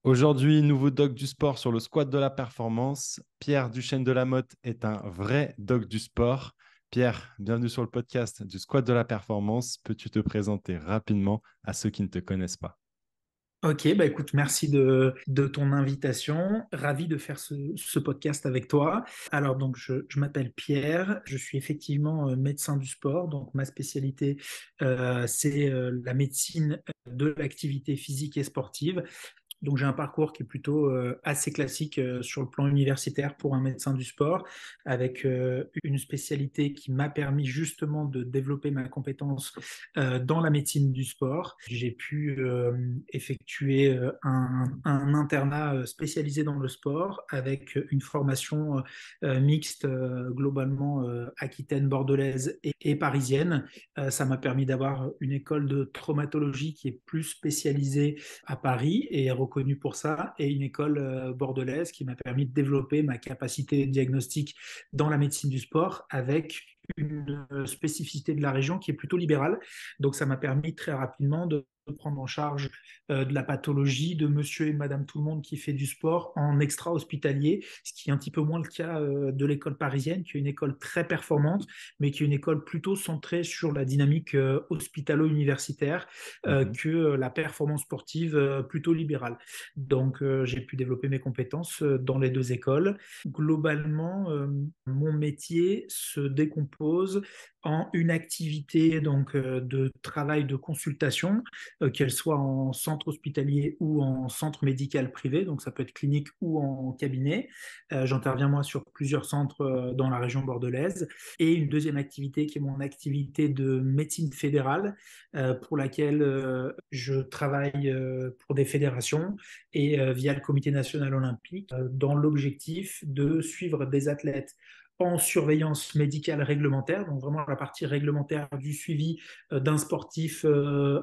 Aujourd'hui, nouveau doc du sport sur le squat de la performance. Pierre Duchesne de la Motte est un vrai doc du sport. Pierre, bienvenue sur le podcast du squat de la performance. Peux-tu te présenter rapidement à ceux qui ne te connaissent pas? Ok, bah écoute, merci de ton invitation. Ravi de faire ce podcast avec toi. Alors donc je m'appelle Pierre, je suis effectivement médecin du sport. Donc ma spécialité c'est la médecine de l'activité physique et sportive. Donc j'ai un parcours qui est plutôt assez classique sur le plan universitaire pour un médecin du sport, avec une spécialité qui m'a permis justement de développer ma compétence dans la médecine du sport. J'ai pu effectuer un internat spécialisé dans le sport avec une formation mixte globalement aquitaine, bordelaise et parisienne. Ça m'a permis d'avoir une école de traumatologie qui est plus spécialisée à Paris et est reconnue pour ça, et une école bordelaise qui m'a permis de développer ma capacité diagnostique dans la médecine du sport avec une spécificité de la région qui est plutôt libérale. Donc ça m'a permis très rapidement de prendre en charge de la pathologie de monsieur et madame tout le monde qui fait du sport en extra-hospitalier, ce qui est un petit peu moins le cas de l'école parisienne, qui est une école très performante, mais qui est une école plutôt centrée sur la dynamique hospitalo-universitaire Mhm. que la performance sportive plutôt libérale. Donc, j'ai pu développer mes compétences dans les deux écoles. Globalement, mon métier se décompose en une activité donc de travail de consultation, qu'elle soit en centre hospitalier ou en centre médical privé, donc ça peut être clinique ou en cabinet. J'interviens moi sur plusieurs centres dans la région bordelaise, et une deuxième activité qui est mon activité de médecine fédérale, pour laquelle je travaille pour des fédérations et via le Comité national olympique, dans l'objectif de suivre des athlètes en surveillance médicale réglementaire, donc vraiment la partie réglementaire du suivi d'un sportif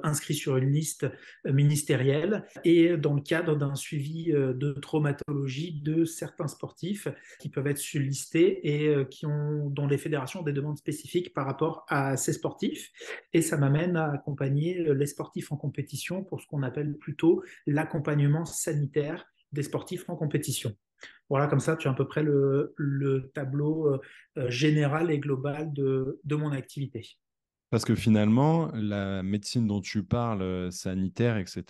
inscrit sur une liste ministérielle, et dans le cadre d'un suivi de traumatologie de certains sportifs qui peuvent être surlistés et qui ont, dont les fédérations ont des demandes spécifiques par rapport à ces sportifs. Et ça m'amène à accompagner les sportifs en compétition pour ce qu'on appelle plutôt l'accompagnement sanitaire des sportifs en compétition. Voilà, comme ça, tu as à peu près le tableau général et global de mon activité. Parce que finalement, la médecine dont tu parles, sanitaire, etc.,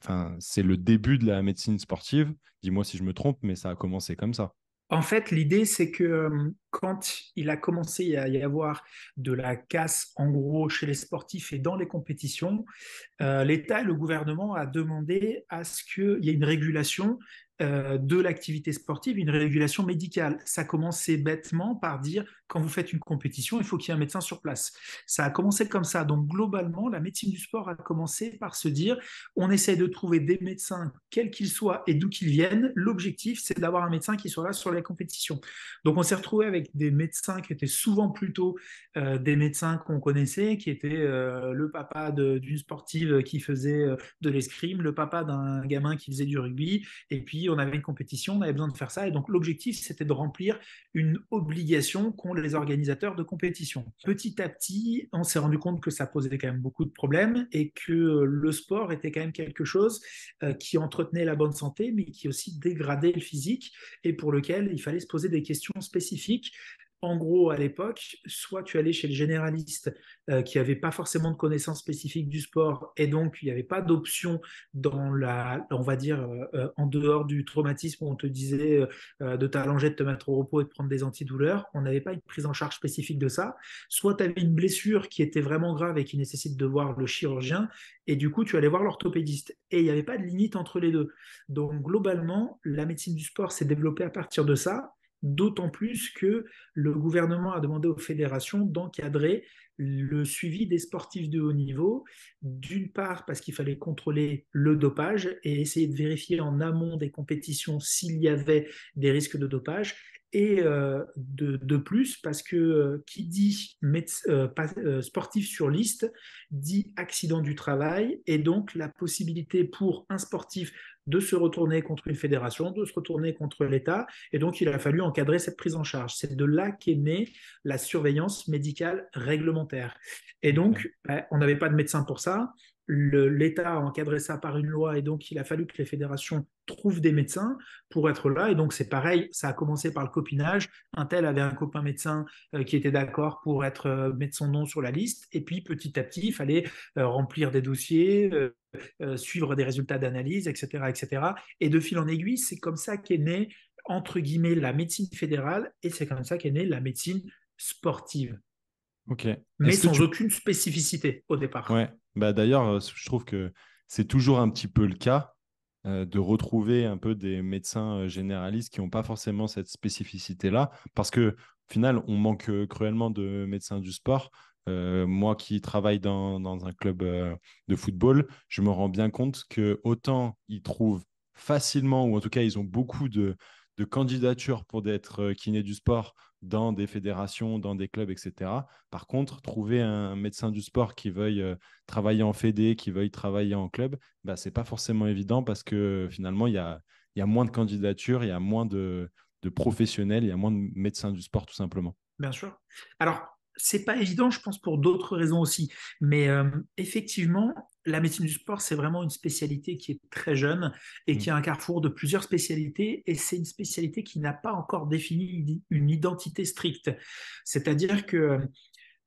enfin, c'est le début de la médecine sportive. Dis-moi si je me trompe, mais ça a commencé comme ça. En fait, l'idée, c'est que quand il a commencé à y avoir de la casse, en gros, chez les sportifs et dans les compétitions, l'État et le gouvernement a demandé à ce qu'il y ait une régulation de l'activité sportive, une régulation médicale. Ça a commencé bêtement par dire, quand vous faites une compétition, il faut qu'il y ait un médecin sur place. Ça a commencé comme ça. Donc, globalement, la médecine du sport a commencé par se dire, on essaie de trouver des médecins, quels qu'ils soient et d'où qu'ils viennent. L'objectif, c'est d'avoir un médecin qui soit là sur les compétitions. Donc, on s'est retrouvé avec des médecins qui étaient souvent plutôt des médecins qu'on connaissait, qui étaient le papa d'une sportive qui faisait de l'escrime, le papa d'un gamin qui faisait du rugby, et puis on avait une compétition, on avait besoin de faire ça, et donc l'objectif c'était de remplir une obligation qu'ont les organisateurs de compétition. Petit à petit, on s'est rendu compte que ça posait quand même beaucoup de problèmes et que le sport était quand même quelque chose qui entretenait la bonne santé, mais qui aussi dégradait le physique, et pour lequel il fallait se poser des questions spécifiques. En gros, à l'époque, soit tu allais chez le généraliste qui n'avait pas forcément de connaissances spécifiques du sport, et donc il n'y avait pas d'option dans on va dire, en dehors du traumatisme où on te disait de t'allonger, de te mettre au repos et de prendre des antidouleurs. On n'avait pas une prise en charge spécifique de ça. Soit tu avais une blessure qui était vraiment grave et qui nécessite de voir le chirurgien, et du coup tu allais voir l'orthopédiste. Et il n'y avait pas de limite entre les deux. Donc globalement, la médecine du sport s'est développée à partir de ça. D'autant plus que le gouvernement a demandé aux fédérations d'encadrer le suivi des sportifs de haut niveau, d'une part parce qu'il fallait contrôler le dopage et essayer de vérifier en amont des compétitions s'il y avait des risques de dopage, et de plus parce que qui dit sportif sur liste dit accident du travail, et donc la possibilité pour un sportif de se retourner contre une fédération, de se retourner contre l'État, et donc il a fallu encadrer cette prise en charge. C'est de là qu'est née la surveillance médicale réglementaire. Et Ok. donc, on n'avait pas de médecin pour ça. l'État a encadré ça par une loi et donc il a fallu que les fédérations trouvent des médecins pour être là. Et donc c'est pareil, ça a commencé par le copinage. Un tel avait un copain médecin qui était d'accord pour mettre son nom sur la liste. Et puis petit à petit, il fallait remplir des dossiers, suivre des résultats d'analyse, etc., etc. Et de fil en aiguille, c'est comme ça qu'est née, entre guillemets, la médecine fédérale et c'est comme ça qu'est née la médecine sportive, Ok. mais Est-ce que sans tu... aucune spécificité au départ. Ouais, bah d'ailleurs, je trouve que c'est toujours un petit peu le cas de retrouver un peu des médecins généralistes qui n'ont pas forcément cette spécificité-là, parce que au final, on manque cruellement de médecins du sport. Moi qui travaille dans un club de football, je me rends bien compte que autant ils trouvent facilement, ou en tout cas ils ont beaucoup de candidatures pour d'être kiné du sport dans des fédérations, dans des clubs, etc. Par contre, trouver un médecin du sport qui veuille travailler en fédé, qui veuille travailler en club, bah, ce n'est pas forcément évident parce que finalement, il y a moins de candidatures, il y a moins de professionnels, il y a moins de médecins du sport tout simplement. Bien sûr. Alors, c'est pas évident, je pense, pour d'autres raisons aussi. Mais effectivement, la médecine du sport, c'est vraiment une spécialité qui est très jeune et Mm. qui est un carrefour de plusieurs spécialités. Et c'est une spécialité qui n'a pas encore défini une identité stricte. C'est-à-dire que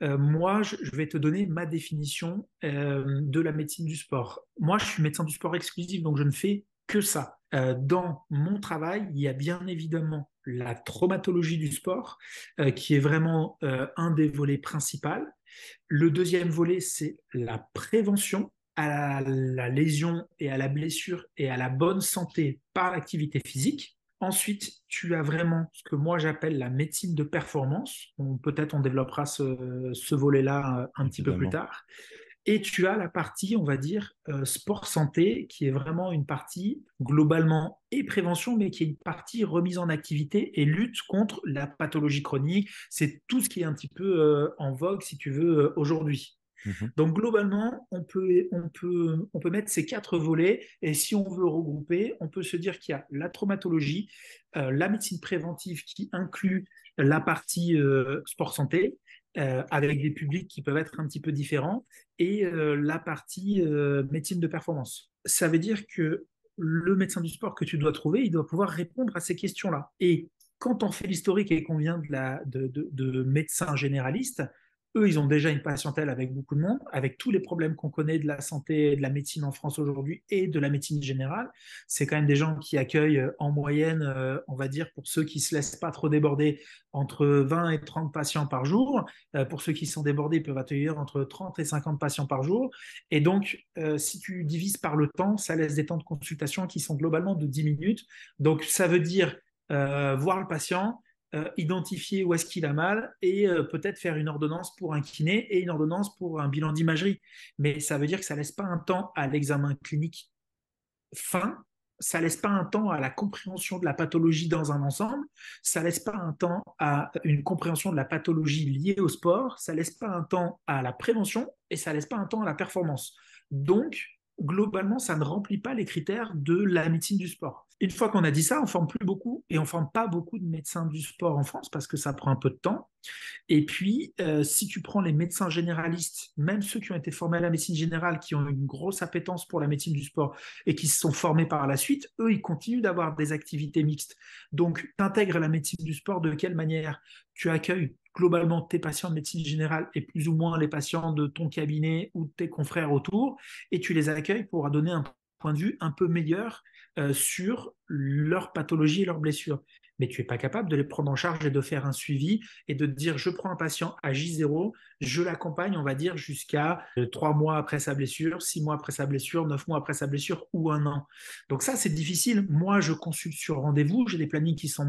moi, je vais te donner ma définition de la médecine du sport. Moi, je suis médecin du sport exclusif, donc je ne fais que ça. Dans mon travail, il y a bien évidemment la traumatologie du sport, qui est vraiment un des volets principaux. Le deuxième volet, c'est la prévention à la lésion et à la blessure et à la bonne santé par l'activité physique. Ensuite, tu as vraiment ce que moi j'appelle la médecine de performance. Peut-être on développera ce volet-là un petit peu plus Évidemment. tard. Et tu as la partie, on va dire, sport santé, qui est vraiment une partie globalement et prévention, mais qui est une partie remise en activité et lutte contre la pathologie chronique. C'est tout ce qui est un petit peu en vogue, si tu veux, aujourd'hui. Mhm. Donc globalement, on peut mettre ces quatre volets et si on veut regrouper, on peut se dire qu'il y a la traumatologie, la médecine préventive qui inclut la partie sport santé, avec des publics qui peuvent être un petit peu différents, et la partie médecine de performance. Ça veut dire que le médecin du sport que tu dois trouver, il doit pouvoir répondre à ces questions-là. Et quand on fait l'historique et qu'on vient de médecins généralistes, eux, ils ont déjà une patientèle avec beaucoup de monde, avec tous les problèmes qu'on connaît de la santé et de la médecine en France aujourd'hui et de la médecine générale. C'est quand même des gens qui accueillent en moyenne, on va dire, pour ceux qui ne se laissent pas trop déborder, entre 20 et 30 patients par jour. Pour ceux qui sont débordés, ils peuvent accueillir entre 30 et 50 patients par jour. Et donc, si tu divises par le temps, ça laisse des temps de consultation qui sont globalement de 10 minutes. Donc, ça veut dire voir le patient, identifier où est-ce qu'il a mal et peut-être faire une ordonnance pour un kiné et une ordonnance pour un bilan d'imagerie. Mais ça veut dire que ça ne laisse pas un temps à l'examen clinique fin, ça ne laisse pas un temps à la compréhension de la pathologie dans un ensemble, ça ne laisse pas un temps à une compréhension de la pathologie liée au sport, ça ne laisse pas un temps à la prévention et ça ne laisse pas un temps à la performance. Donc, globalement, ça ne remplit pas les critères de la médecine du sport. Une fois qu'on a dit ça, on ne forme plus beaucoup et on ne forme pas beaucoup de médecins du sport en France parce que ça prend un peu de temps. Et puis, si tu prends les médecins généralistes, même ceux qui ont été formés à la médecine générale, qui ont une grosse appétence pour la médecine du sport et qui se sont formés par la suite, eux, ils continuent d'avoir des activités mixtes. Donc, tu intègres la médecine du sport de quelle manière? Tu accueilles globalement tes patients de médecine générale et plus ou moins les patients de ton cabinet ou de tes confrères autour, et tu les accueilles pour donner un point de vue un peu meilleur sur leur pathologie et leurs blessures. Mais tu n'es pas capable de les prendre en charge et de faire un suivi et de te dire je prends un patient à J0, je l'accompagne, on va dire, jusqu'à 3 mois après sa blessure, 6 mois après sa blessure, 9 mois après sa blessure ou un an. Donc ça, c'est difficile. Moi, je consulte sur rendez-vous, j'ai des plannings qui sont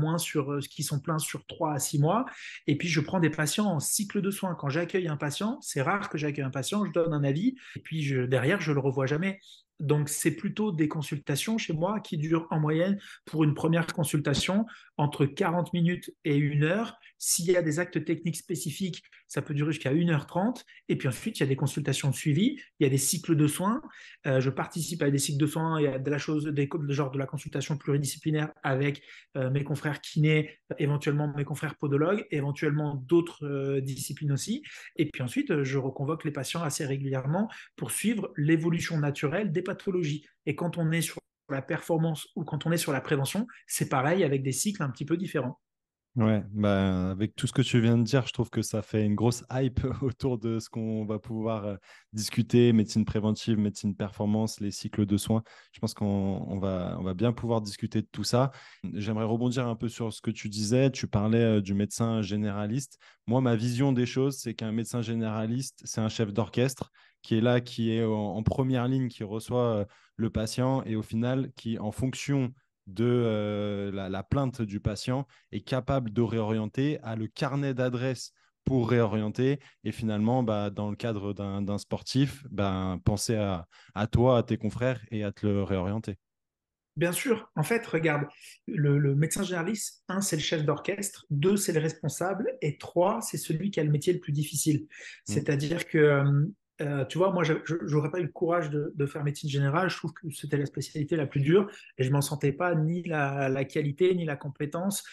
qui sont pleins sur 3 à 6 mois. Et puis, je prends des patients en cycle de soins. Quand j'accueille un patient, c'est rare que j'accueille un patient, je donne un avis, et puis derrière, je ne le revois jamais. Donc, c'est plutôt des consultations chez moi qui durent en moyenne moyenne pour une première consultation entre 40 minutes et 1 heure. S'il y a des actes techniques spécifiques, ça peut durer jusqu'à 1h30. Et puis ensuite, il y a des consultations de suivi, il y a des cycles de soins. Je participe à des cycles de soins et à de la chose, genre de la consultation pluridisciplinaire avec mes confrères kinés, éventuellement mes confrères podologues, éventuellement d'autres disciplines aussi. Et puis ensuite, je reconvoque les patients assez régulièrement pour suivre l'évolution naturelle des pathologies. Et quand on est sur la performance ou quand on est sur la prévention, c'est pareil avec des cycles un petit peu différents. Ouais, bah, avec tout ce que tu viens de dire, je trouve que ça fait une grosse hype autour de ce qu'on va pouvoir discuter, médecine préventive, médecine performance, les cycles de soins. Je pense qu'on va bien pouvoir discuter de tout ça. J'aimerais rebondir un peu sur ce que tu disais. Tu parlais du médecin généraliste. Moi, ma vision des choses, c'est qu'un médecin généraliste, c'est un chef d'orchestre qui est là, qui est en première ligne, qui reçoit le patient et au final, qui, en fonction de la plainte du patient, est capable de réorienter, a le carnet d'adresses pour réorienter. Et finalement, bah, dans le cadre d'un sportif, bah, penser à toi, à tes confrères et à te le réorienter. Bien sûr, en fait, regarde, le médecin généraliste, un, c'est le chef d'orchestre, deux, c'est le responsable, et trois, c'est celui qui a le métier le plus difficile. Mm. C'est-à-dire que, tu vois, moi, je n'aurais pas eu le courage de faire médecine générale, je trouve que c'était la spécialité la plus dure, et je m'en sentais pas ni la qualité, ni la compétence,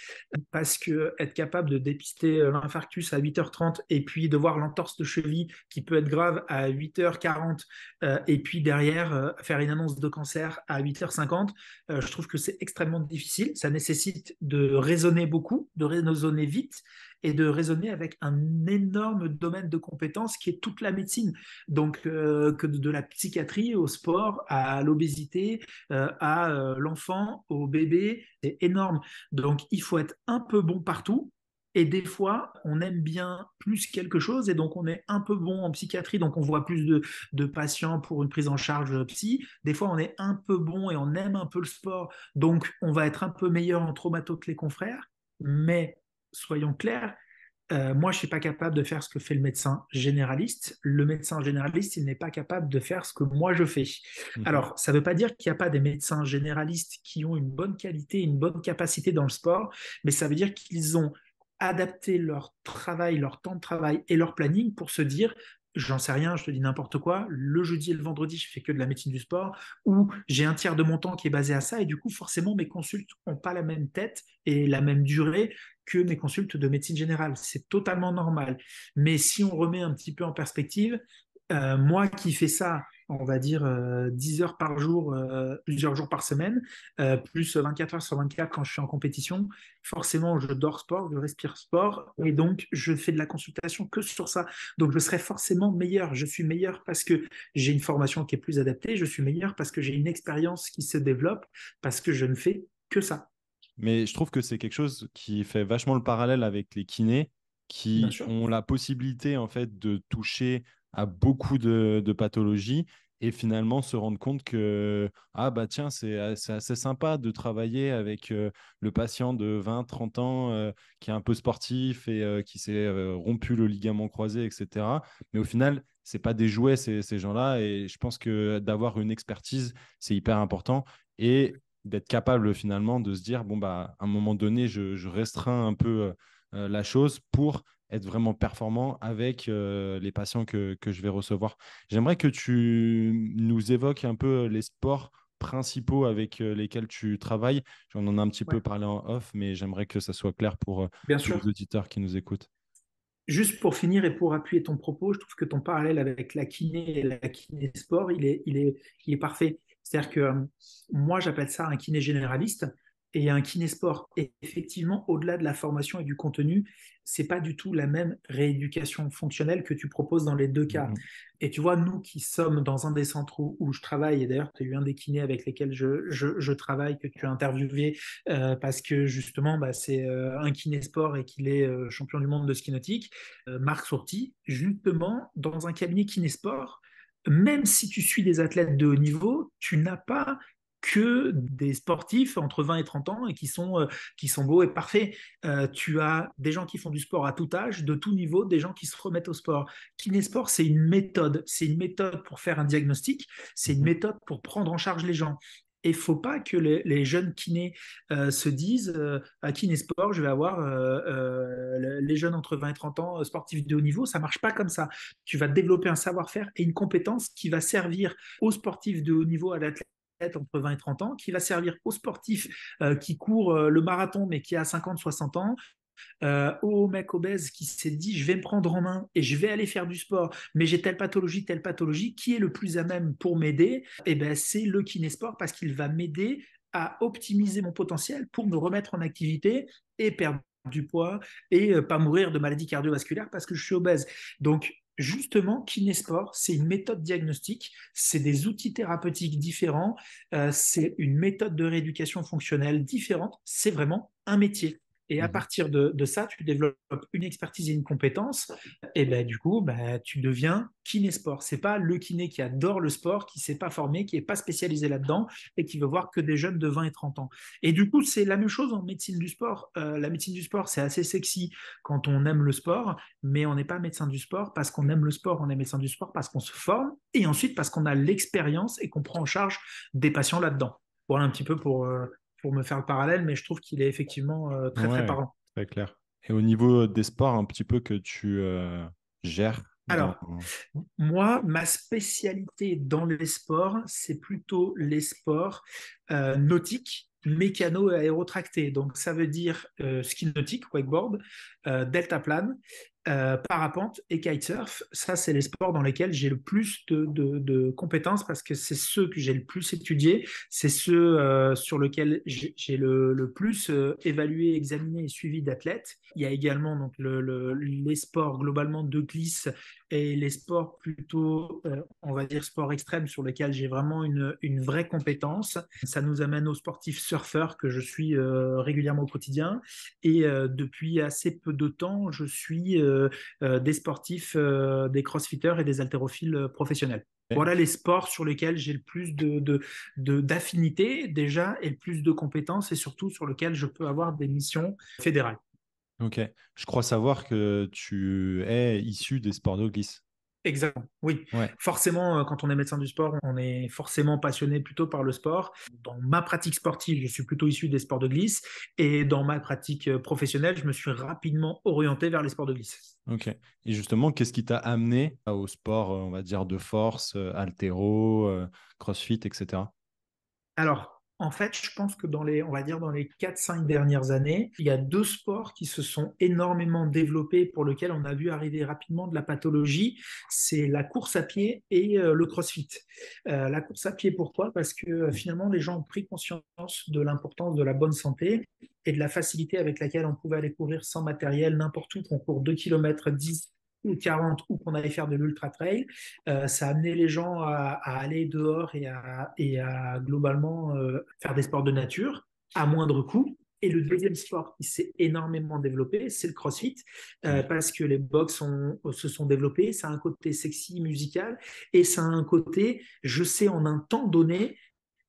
parce que être capable de dépister l'infarctus à 8h30, et puis de voir l'entorse de cheville qui peut être grave à 8h40, et puis derrière, faire une annonce de cancer à 8h50, je trouve que c'est extrêmement difficile. Ça nécessite de raisonner beaucoup, de raisonner vite et de raisonner avec un énorme domaine de compétences qui est toute la médecine. Donc, que de la psychiatrie au sport, à l'obésité, à l'enfant, au bébé, c'est énorme. Donc, il faut être un peu bon partout. Et des fois, on aime bien plus quelque chose et donc on est un peu bon en psychiatrie, donc on voit plus de patients pour une prise en charge psy. Des fois, on est un peu bon et on aime un peu le sport, donc on va être un peu meilleur en traumato que les confrères. Mais soyons clairs, moi, je ne suis pas capable de faire ce que fait le médecin généraliste. Le médecin généraliste, il n'est pas capable de faire ce que moi je fais. Mhm. Alors, ça ne veut pas dire qu'il n'y a pas des médecins généralistes qui ont une bonne qualité, une bonne capacité dans le sport, mais ça veut dire qu'ils ont adapté leur travail, leur temps de travail et leur planning pour se dire, j'en sais rien, je te dis n'importe quoi, le jeudi et le vendredi, je fais que de la médecine du sport, ou j'ai un tiers de mon temps qui est basé à ça, et du coup, forcément, mes consultes n'ont pas la même tête et la même durée que mes consultes de médecine générale. C'est totalement normal. Mais si on remet un petit peu en perspective, moi qui fais ça, on va dire 10 heures par jour, plusieurs jours par semaine, plus 24 heures sur 24 quand je suis en compétition, forcément je dors sport, je respire sport, et donc je fais de la consultation que sur ça. Donc je serai forcément meilleur. Je suis meilleur parce que j'ai une formation qui est plus adaptée, je suis meilleur parce que j'ai une expérience qui se développe, parce que je ne fais que ça. Mais je trouve que c'est quelque chose qui fait vachement le parallèle avec les kinés Bien qui sûr. ont la possibilité en fait de toucher à beaucoup de pathologies et finalement se rendre compte que ah bah tiens c'est assez sympa de travailler avec le patient de 20 30 ans qui est un peu sportif et qui s'est rompu le ligament croisé, etc. Mais au final c'est pas des jouets ces gens-là, et je pense que d'avoir une expertise c'est hyper important et d'être capable finalement de se dire, bon, bah, à un moment donné, je restreins un peu la chose pour être vraiment performant avec les patients que je vais recevoir. J'aimerais que tu nous évoques un peu les sports principaux avec lesquels tu travailles. J'en en ai un petit peu Ouais, parlé en off, mais j'aimerais que ça soit clair pour bien tous les sûr. auditeurs qui nous écoutent. Juste pour finir et pour appuyer ton propos, je trouve que ton parallèle avec la kiné et la kiné sport, il est parfait. C'est-à-dire que moi, j'appelle ça un kiné généraliste et un kiné sport. Et effectivement, au-delà de la formation et du contenu, c'est pas du tout la même rééducation fonctionnelle que tu proposes dans les deux cas. Mhm. Et tu vois, nous qui sommes dans un des centres où je travaille, et d'ailleurs, tu as eu un des kinés avec lesquels je travaille, que tu as interviewé, parce que justement, bah, c'est un kiné sport et qu'il est champion du monde de ski nautique, Marc Sorti, justement, dans un cabinet kinésport, même si tu suis des athlètes de haut niveau, tu n'as pas que des sportifs entre 20 et 30 ans et qui sont beaux et parfaits. Tu as des gens qui font du sport à tout âge, de tout niveau, des gens qui se remettent au sport. Kinésport, c'est une méthode. C'est une méthode pour faire un diagnostic, c'est une Mhm. méthode pour prendre en charge les gens. Et il ne faut pas que les jeunes kinés se disent à Kinésport, je vais avoir les jeunes entre 20 et 30 ans sportifs de haut niveau. Ça ne marche pas comme ça. Tu vas développer un savoir-faire et une compétence qui va servir aux sportifs de haut niveau, à l'athlète entre 20 et 30 ans, qui va servir aux sportifs qui courent le marathon mais qui a 50, 60 ans, au mec obèse qui s'est dit je vais me prendre en main et je vais aller faire du sport, mais j'ai telle pathologie, qui est le plus à même pour m'aider? Eh ben, c'est le kinésport parce qu'il va m'aider à optimiser mon potentiel pour me remettre en activité et perdre du poids et pas mourir de maladies cardiovasculaires parce que je suis obèse. Donc, justement, kinésport, c'est une méthode diagnostique, c'est des outils thérapeutiques différents, c'est une méthode de rééducation fonctionnelle différente, c'est vraiment un métier. Et à Mhm. partir de ça, tu développes une expertise et une compétence. Et ben, du coup, ben, tu deviens kiné-sport. C'est pas le kiné qui adore le sport, qui s'est pas formé, qui est pas spécialisé là-dedans et qui veut voir que des jeunes de 20 et 30 ans. Et du coup, c'est la même chose en médecine du sport. La médecine du sport, c'est assez sexy quand on aime le sport, mais on n'est pas médecin du sport parce qu'on aime le sport. On est médecin du sport parce qu'on se forme et ensuite parce qu'on a l'expérience et qu'on prend en charge des patients là-dedans. Voilà un petit peu pour me faire le parallèle, mais je trouve qu'il est effectivement très très Ouais, parlant. très clair. Et au niveau des sports, un petit peu que tu gères dans... Alors, moi, ma spécialité dans les sports, c'est plutôt les sports nautiques, mécano et aérotractés. Donc, ça veut dire ski nautique, wakeboard, deltaplane, parapente et kitesurf. Ça, c'est les sports dans lesquels j'ai le plus de compétences parce que c'est ceux que j'ai le plus étudiés, c'est ceux sur lesquels j'ai le plus évalué, examiné et suivi d'athlètes. Il y a également donc, les sports globalement de glisse et les sports plutôt, on va dire, sport extrême sur lesquels j'ai vraiment une vraie compétence. Ça nous amène aux sportifs surfeurs que je suis régulièrement au quotidien. Et depuis assez peu de temps, je suis des sportifs, des crossfitters et des haltérophiles professionnels. Voilà les sports sur lesquels j'ai le plus d'affinité déjà et le plus de compétences et surtout sur lesquels je peux avoir des missions fédérales. Ok. Je crois savoir que tu es issu des sports de glisse. Exactement, oui. Ouais. Forcément, quand on est médecin du sport, on est forcément passionné plutôt par le sport. Dans ma pratique sportive, je suis plutôt issu des sports de glisse et dans ma pratique professionnelle, je me suis rapidement orienté vers les sports de glisse. Ok. Et justement, qu'est-ce qui t'a amené au sport, on va dire, de force, haltéro, crossfit, etc. Alors, en fait, je pense que on va dire dans les 4-5 dernières années, il y a deux sports qui se sont énormément développés pour lesquels on a vu arriver rapidement de la pathologie. C'est la course à pied et le crossfit. La course à pied, pourquoi? Parce que finalement, les gens ont pris conscience de l'importance de la bonne santé et de la facilité avec laquelle on pouvait aller courir sans matériel n'importe où, qu'on court 2 km 10 ou 40 ou qu'on allait faire de l'ultra trail. Ça a amené les gens à aller dehors et à globalement faire des sports de nature à moindre coût. Et le deuxième sport qui s'est énormément développé, c'est le CrossFit, Ouais. parce que les box se sont développés. Ça a un côté sexy, musical, et ça a un côté, je sais en un temps donné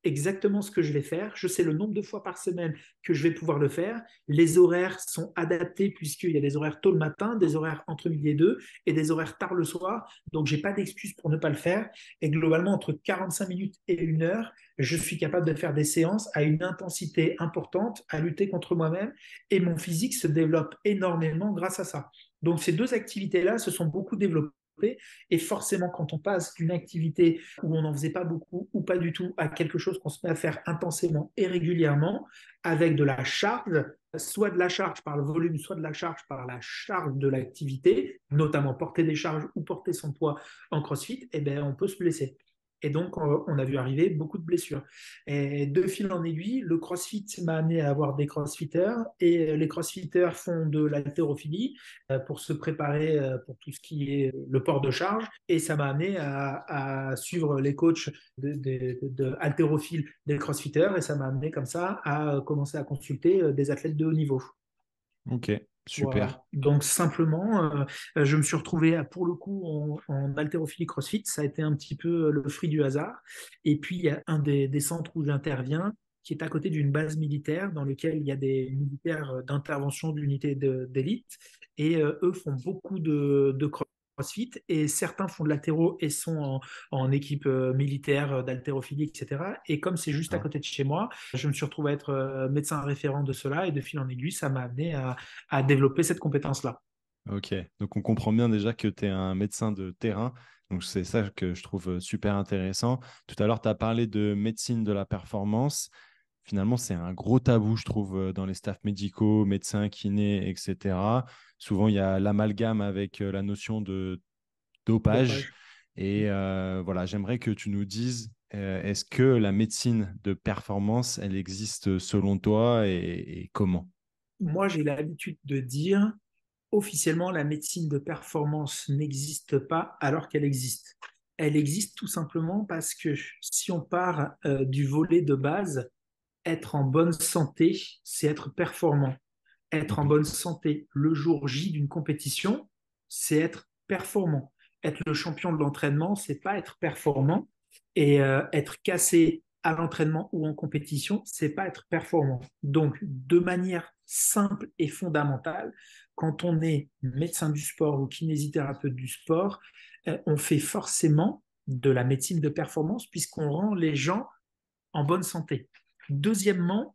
exactement ce que je vais faire. Je sais le nombre de fois par semaine que je vais pouvoir le faire. Les horaires sont adaptés puisqu'il y a des horaires tôt le matin, des horaires entre midi et deux et des horaires tard le soir. Donc, j'ai pas d'excuse pour ne pas le faire. Et globalement, entre 45 minutes et une heure, je suis capable de faire des séances à une intensité importante, à lutter contre moi-même. Et mon physique se développe énormément grâce à ça. Donc, ces deux activités-là se sont beaucoup développées. Et forcément, quand on passe d'une activité où on n'en faisait pas beaucoup ou pas du tout à quelque chose qu'on se met à faire intensément et régulièrement avec de la charge, soit de la charge par le volume, soit de la charge par la charge de l'activité, notamment porter des charges ou porter son poids en crossfit, eh ben, on peut se blesser. Et donc, on a vu arriver beaucoup de blessures. Et de fil en aiguille, le crossfit m'a amené à avoir des crossfitters et les crossfitters font de l'haltérophilie pour se préparer pour tout ce qui est le port de charge. Et ça m'a amené à suivre les coachs haltérophiles des crossfitters et ça m'a amené comme ça à commencer à consulter des athlètes de haut niveau. Ok, Voilà. super. Donc simplement, je me suis retrouvé pour le coup en haltérophilie CrossFit. Ça a été un petit peu le fruit du hasard. Et puis il y a un des centres où j'interviens qui est à côté d'une base militaire dans lequel il y a des militaires d'intervention d'unités d'élite. Et eux font beaucoup de CrossFit CrossFit et certains font de l'haltéro et sont en équipe militaire d'haltérophilie, etc. Et comme c'est juste à D'accord. côté de chez moi, je me suis retrouvé à être médecin référent de cela et de fil en aiguille, ça m'a amené à développer cette compétence-là. Ok, donc on comprend bien déjà que tu es un médecin de terrain. Donc c'est ça que je trouve super intéressant. Tout à l'heure, tu as parlé de médecine de la performance. Finalement, c'est un gros tabou, je trouve, dans les staffs médicaux, médecins, kinés, etc. Souvent, il y a l'amalgame avec la notion de dopage. Dopage. Et voilà, j'aimerais que tu nous dises, est-ce que la médecine de performance, elle existe selon toi et comment? Moi, j'ai l'habitude de dire, officiellement, la médecine de performance n'existe pas alors qu'elle existe. Elle existe tout simplement parce que si on part du volet de base, être en bonne santé, c'est être performant. Être en Mhm. bonne santé le jour J d'une compétition, c'est être performant. Être le champion de l'entraînement, c'est pas être performant. Et être cassé à l'entraînement ou en compétition, c'est pas être performant. Donc, de manière simple et fondamentale, quand on est médecin du sport ou kinésithérapeute du sport, on fait forcément de la médecine de performance puisqu'on rend les gens en bonne santé. Deuxièmement,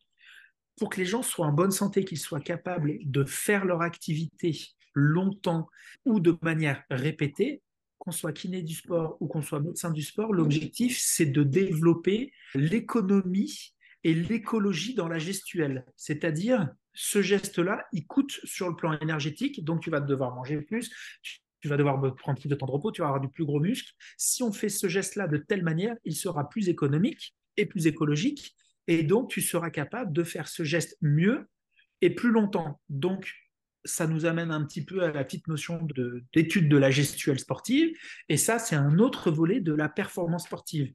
pour que les gens soient en bonne santé, qu'ils soient capables de faire leur activité longtemps ou de manière répétée, qu'on soit kiné du sport ou qu'on soit médecin du sport, l'objectif, c'est de développer l'économie et l'écologie dans la gestuelle. C'est-à-dire, ce geste-là, il coûte sur le plan énergétique, donc tu vas devoir manger plus, tu vas devoir prendre plus de temps de repos, tu vas avoir du plus gros muscle. Si on fait ce geste-là de telle manière, il sera plus économique et plus écologique, et donc tu seras capable de faire ce geste mieux et plus longtemps. Donc, ça nous amène un petit peu à la petite notion d'étude de la gestuelle sportive. Et ça, c'est un autre volet de la performance sportive.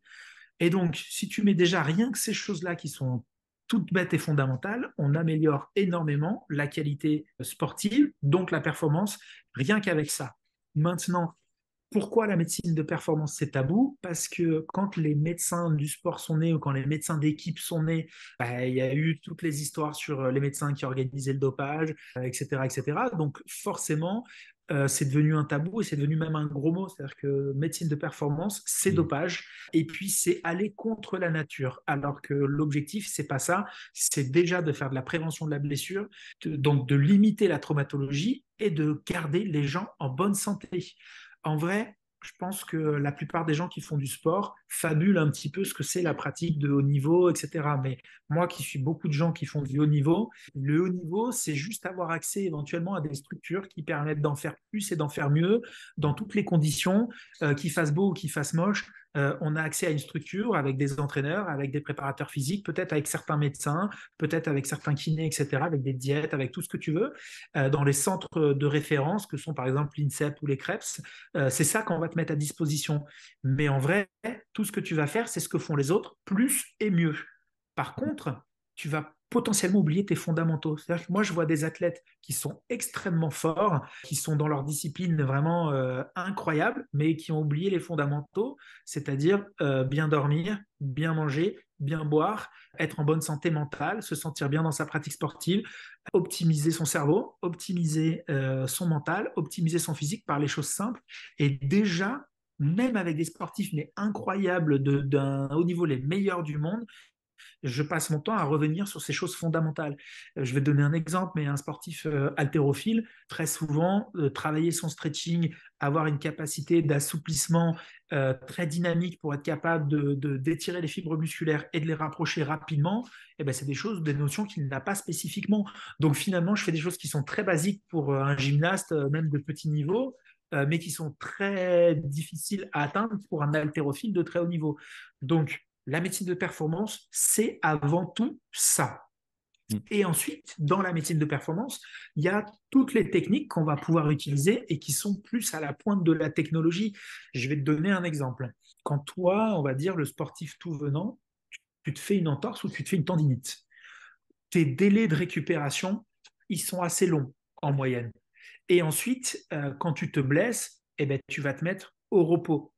Et donc, si tu mets déjà rien que ces choses-là qui sont toutes bêtes et fondamentales, on améliore énormément la qualité sportive, donc la performance, rien qu'avec ça. Maintenant, pourquoi la médecine de performance, c'est tabou? Parce que quand les médecins du sport sont nés ou quand les médecins d'équipe sont nés, bah, il y a eu toutes les histoires sur les médecins qui organisaient le dopage, etc., etc. Donc forcément, c'est devenu un tabou et c'est devenu même un gros mot. C'est-à-dire que médecine de performance, c'est Mm. dopage. Et puis, c'est aller contre la nature. Alors que l'objectif, c'est pas ça. C'est déjà de faire de la prévention de la blessure, donc de limiter la traumatologie et de garder les gens en bonne santé. En vrai, je pense que la plupart des gens qui font du sport fabulent un petit peu ce que c'est la pratique de haut niveau, etc. Mais moi qui suis beaucoup de gens qui font du haut niveau, le haut niveau, c'est juste avoir accès éventuellement à des structures qui permettent d'en faire plus et d'en faire mieux dans toutes les conditions, qu'il fasse beau ou qu'il fasse moche. On a accès à une structure avec des entraîneurs, avec des préparateurs physiques, peut-être avec certains médecins, peut-être avec certains kinés, etc., avec des diètes, avec tout ce que tu veux, dans les centres de référence que sont par exemple l'INSEP ou les CREPS. C'est ça qu'on va te mettre à disposition. Mais en vrai, tout ce que tu vas faire, c'est ce que font les autres, plus et mieux. Par contre, tu vas potentiellement oublier tes fondamentaux. C'est-à-dire que moi, je vois des athlètes qui sont extrêmement forts, qui sont dans leur discipline vraiment incroyables, mais qui ont oublié les fondamentaux, c'est-à-dire bien dormir, bien manger, bien boire, être en bonne santé mentale, se sentir bien dans sa pratique sportive, optimiser son cerveau, optimiser son mental, optimiser son physique par les choses simples. Et déjà, même avec des sportifs mais incroyables d'un haut niveau, les meilleurs du monde, je passe mon temps à revenir sur ces choses fondamentales. Je vais te donner un exemple, mais un sportif haltérophile, très souvent, travailler son stretching, avoir une capacité d'assouplissement très dynamique pour être capable d'étirer les fibres musculaires et de les rapprocher rapidement, eh ben, c'est des choses, des notions qu'il n'a pas spécifiquement. Donc finalement, je fais des choses qui sont très basiques pour un gymnaste, même de petit niveau, mais qui sont très difficiles à atteindre pour un haltérophile de très haut niveau. Donc, la médecine de performance, c'est avant tout ça. Mm. Et ensuite, dans la médecine de performance, il y a toutes les techniques qu'on va pouvoir utiliser et qui sont plus à la pointe de la technologie. Je vais te donner un exemple. Quand toi, on va dire, le sportif tout venant, tu te fais une entorse ou tu te fais une tendinite, tes délais de récupération, ils sont assez longs en moyenne. Et ensuite, quand tu te blesses, eh ben, tu vas te mettre au repos.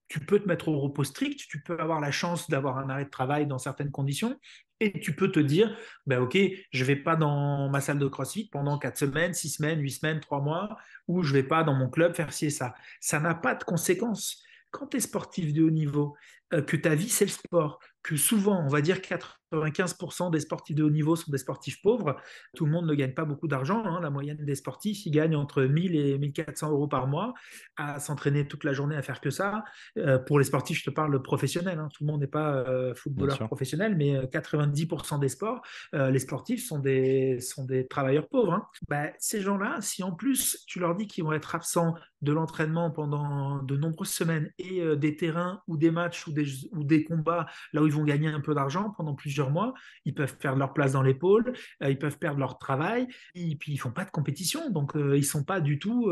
Tu peux te mettre au repos strict, tu peux avoir la chance d'avoir un arrêt de travail dans certaines conditions, Et tu peux te dire, ben ok, je ne vais pas dans ma salle de CrossFit pendant 4 semaines, 6 semaines, 8 semaines, 3 mois, ou je ne vais pas dans mon club faire ci et ça. Ça n'a pas de conséquences. Quand tu es sportif de haut niveau, que ta vie, c'est le sport, que souvent, on va dire 95% des sportifs de haut niveau sont des sportifs pauvres, tout le monde ne gagne pas beaucoup d'argent. Hein. La moyenne des sportifs, ils gagnent entre 1000 et 1400 euros par mois à s'entraîner toute la journée à faire que ça. Pour les sportifs, je te parle professionnels. Hein. Tout le monde n'est pas Bien footballeur sûr. professionnel, mais 90% des sports, les sportifs sont des travailleurs pauvres. Hein. Ben, ces gens-là, si en plus tu leur dis qu'ils vont être absents de l'entraînement pendant de nombreuses semaines et des terrains ou des matchs ou des combats là où ils vont gagner un peu d'argent pendant plusieurs mois, ils peuvent perdre leur place dans l'épaule, ils peuvent perdre leur travail, et puis ils font pas de compétition, donc ils sont pas du tout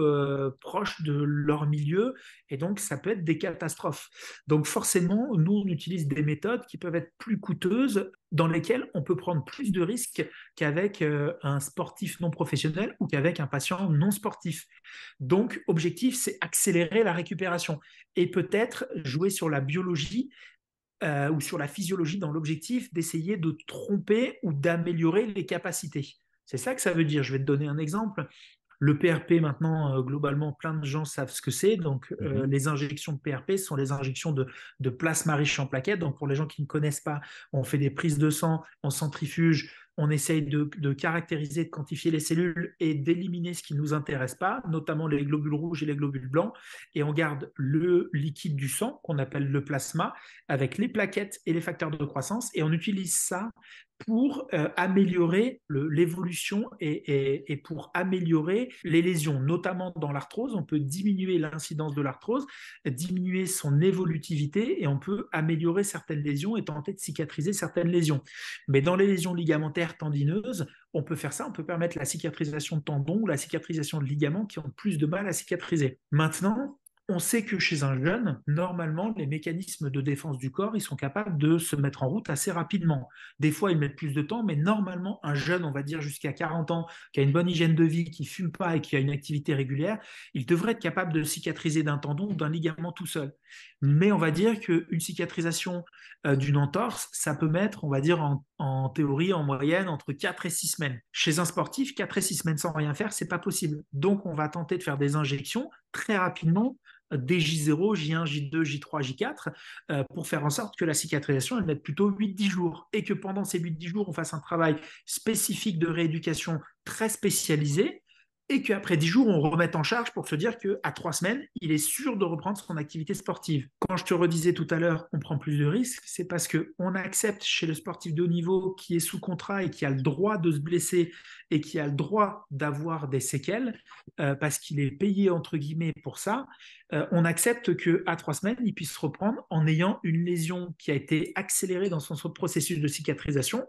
proches de leur milieu, et donc ça peut être des catastrophes. Donc forcément, nous on utilise des méthodes qui peuvent être plus coûteuses, dans lesquelles on peut prendre plus de risques qu'avec un sportif non professionnel ou qu'avec un patient non sportif. Donc, objectif, c'est accélérer la récupération et peut-être jouer sur la biologie ou sur la physiologie dans l'objectif d'essayer de tromper ou d'améliorer les capacités. C'est ça que ça veut dire. Je vais te donner un exemple. Le PRP, maintenant, globalement, plein de gens savent ce que c'est. Donc, Mhm. les injections de PRP sont les injections de plasma riche en plaquettes. Donc, pour les gens qui ne connaissent pas, on fait des prises de sang, on centrifuge, on essaye de caractériser, de quantifier les cellules et d'éliminer ce qui ne nous intéresse pas, notamment les globules rouges et les globules blancs. Et on garde le liquide du sang, qu'on appelle le plasma, avec les plaquettes et les facteurs de croissance. Et on utilise ça pour améliorer l'évolution et pour améliorer les lésions, notamment dans l'arthrose. On peut diminuer l'incidence de l'arthrose, diminuer son évolutivité et on peut améliorer certaines lésions et tenter de cicatriser certaines lésions. Mais dans les lésions ligamentaires tendineuses, on peut faire ça, on peut permettre la cicatrisation de tendons ou la cicatrisation de ligaments qui ont plus de mal à cicatriser. Maintenant, on sait que chez un jeune, normalement, les mécanismes de défense du corps, ils sont capables de se mettre en route assez rapidement. Des fois, ils mettent plus de temps, mais normalement, un jeune, on va dire jusqu'à 40 ans, qui a une bonne hygiène de vie, qui ne fume pas et qui a une activité régulière, il devrait être capable de cicatriser d'un tendon ou d'un ligament tout seul. Mais on va dire qu'une cicatrisation d'une entorse, ça peut mettre, on va dire en théorie, en moyenne, entre 4 et 6 semaines. Chez un sportif, 4 et 6 semaines sans rien faire, c'est pas possible. Donc, on va tenter de faire des injections très rapidement des J0, J1, J2, J3, J4, pour faire en sorte que la cicatrisation, elle mette plutôt 8-10 jours. Et que pendant ces 8-10 jours, on fasse un travail spécifique de rééducation très spécialisé. Et qu'après 10 jours, on remette en charge pour se dire qu'à 3 semaines, il est sûr de reprendre son activité sportive. Quand je te redisais tout à l'heure, on prend plus de risques, c'est parce qu'on accepte chez le sportif de haut niveau qui est sous contrat et qui a le droit de se blesser et qui a le droit d'avoir des séquelles, parce qu'il est payé entre guillemets pour ça, on accepte qu'à 3 semaines, il puisse reprendre en ayant une lésion qui a été accélérée dans son processus de cicatrisation,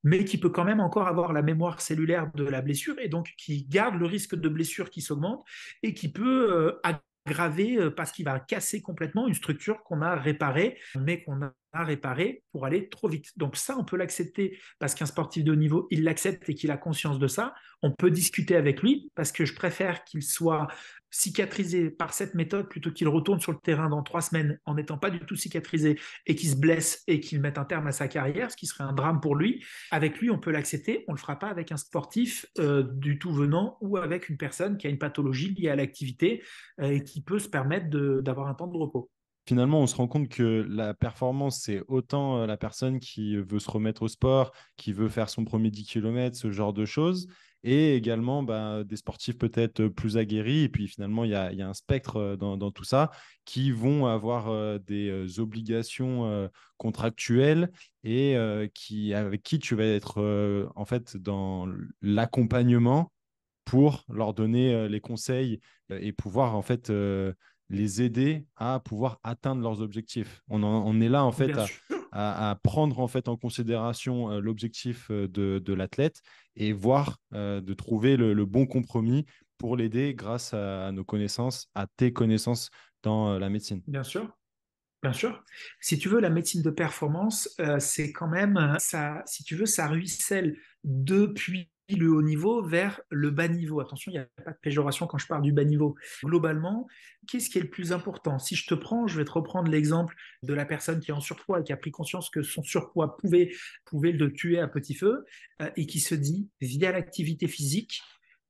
mais qui peut quand même encore avoir la mémoire cellulaire de la blessure et donc qui garde le risque de blessure qui s'augmente et qui peut aggraver parce qu'il va casser complètement une structure qu'on a réparée, mais qu'on a réparée pour aller trop vite. Donc ça, on peut l'accepter parce qu'un sportif de haut niveau, il l'accepte et qu'il a conscience de ça. On peut discuter avec lui parce que je préfère qu'il soit cicatrisé par cette méthode plutôt qu'il retourne sur le terrain dans 3 semaines en n'étant pas du tout cicatrisé et qu'il se blesse et qu'il mette un terme à sa carrière, ce qui serait un drame pour lui. Avec lui, on peut l'accepter, on ne le fera pas avec un sportif du tout venant ou avec une personne qui a une pathologie liée à l'activité et qui peut se permettre d'avoir un temps de repos. Finalement, on se rend compte que la performance, c'est autant la personne qui veut se remettre au sport, qui veut faire son premier 10 km, ce genre de choses, et également bah, des sportifs peut-être plus aguerris. Et puis finalement, il y a un spectre dans tout ça qui vont avoir des obligations contractuelles et avec qui tu vas être en fait dans l'accompagnement pour leur donner les conseils et pouvoir en fait les aider à pouvoir atteindre leurs objectifs. On est là en fait Bien sûr. à prendre en fait en considération l'objectif de l'athlète et voir de trouver le bon compromis pour l'aider grâce à nos connaissances, à tes connaissances dans la médecine. Bien sûr. Bien sûr. Si tu veux, la médecine de performance, c'est quand même, ça, si tu veux, ça ruisselle depuis le haut niveau vers le bas niveau. Attention, il n'y a pas de péjoration quand je parle du bas niveau. Globalement, qu'est-ce qui est le plus important? Si je te prends, je vais te reprendre l'exemple de la personne qui est en surpoids et qui a pris conscience que son surpoids pouvait le tuer à petit feu et qui se dit, via l'activité physique,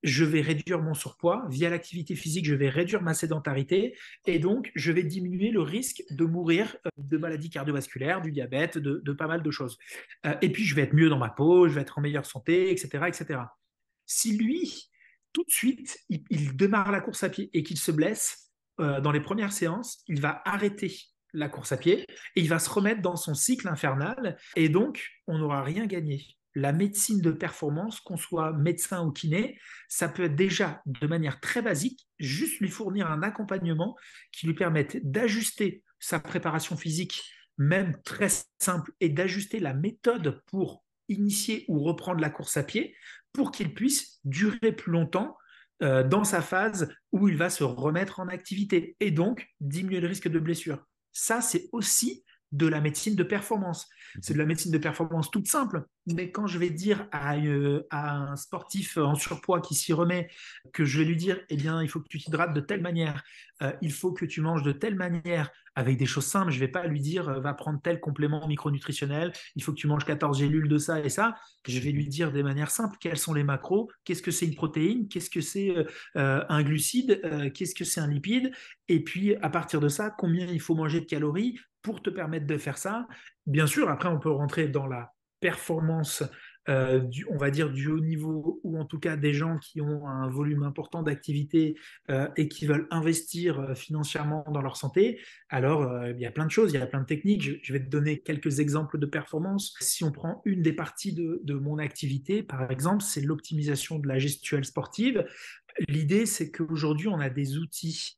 je vais réduire mon surpoids, via l'activité physique, je vais réduire ma sédentarité et donc je vais diminuer le risque de mourir de maladies cardiovasculaires, du diabète, de pas mal de choses. Et puis je vais être mieux dans ma peau, je vais être en meilleure santé, etc., etc. Si lui, tout de suite, il démarre la course à pied et qu'il se blesse dans les premières séances, il va arrêter la course à pied et il va se remettre dans son cycle infernal et donc on n'aura rien gagné. La médecine de performance, qu'on soit médecin ou kiné, ça peut être déjà de manière très basique, juste lui fournir un accompagnement qui lui permette d'ajuster sa préparation physique, même très simple, et d'ajuster la méthode pour initier ou reprendre la course à pied pour qu'il puisse durer plus longtemps dans sa phase où il va se remettre en activité et donc diminuer le risque de blessure. Ça, c'est aussi de la médecine de performance. C'est de la médecine de performance toute simple, mais quand je vais dire à un sportif en surpoids qui s'y remet que je vais lui dire, eh bien, il faut que tu t'hydrates de telle manière, il faut que tu manges de telle manière, avec des choses simples, je ne vais pas lui dire, va prendre tel complément micronutritionnel, il faut que tu manges 14 gélules de ça et ça, je vais lui dire de manière simple, quels sont les macros, qu'est-ce que c'est une protéine, qu'est-ce que c'est un glucide, qu'est-ce que c'est un lipide, et puis à partir de ça, combien il faut manger de calories pour te permettre de faire ça. Bien sûr, après, on peut rentrer dans la performance, on va dire, du haut niveau, ou en tout cas des gens qui ont un volume important d'activité et qui veulent investir financièrement dans leur santé. Alors, il y a plein de choses, il y a plein de techniques. Je vais te donner quelques exemples de performance. Si on prend une des parties de mon activité, par exemple, c'est l'optimisation de la gestuelle sportive. L'idée, c'est qu'aujourd'hui, on a des outils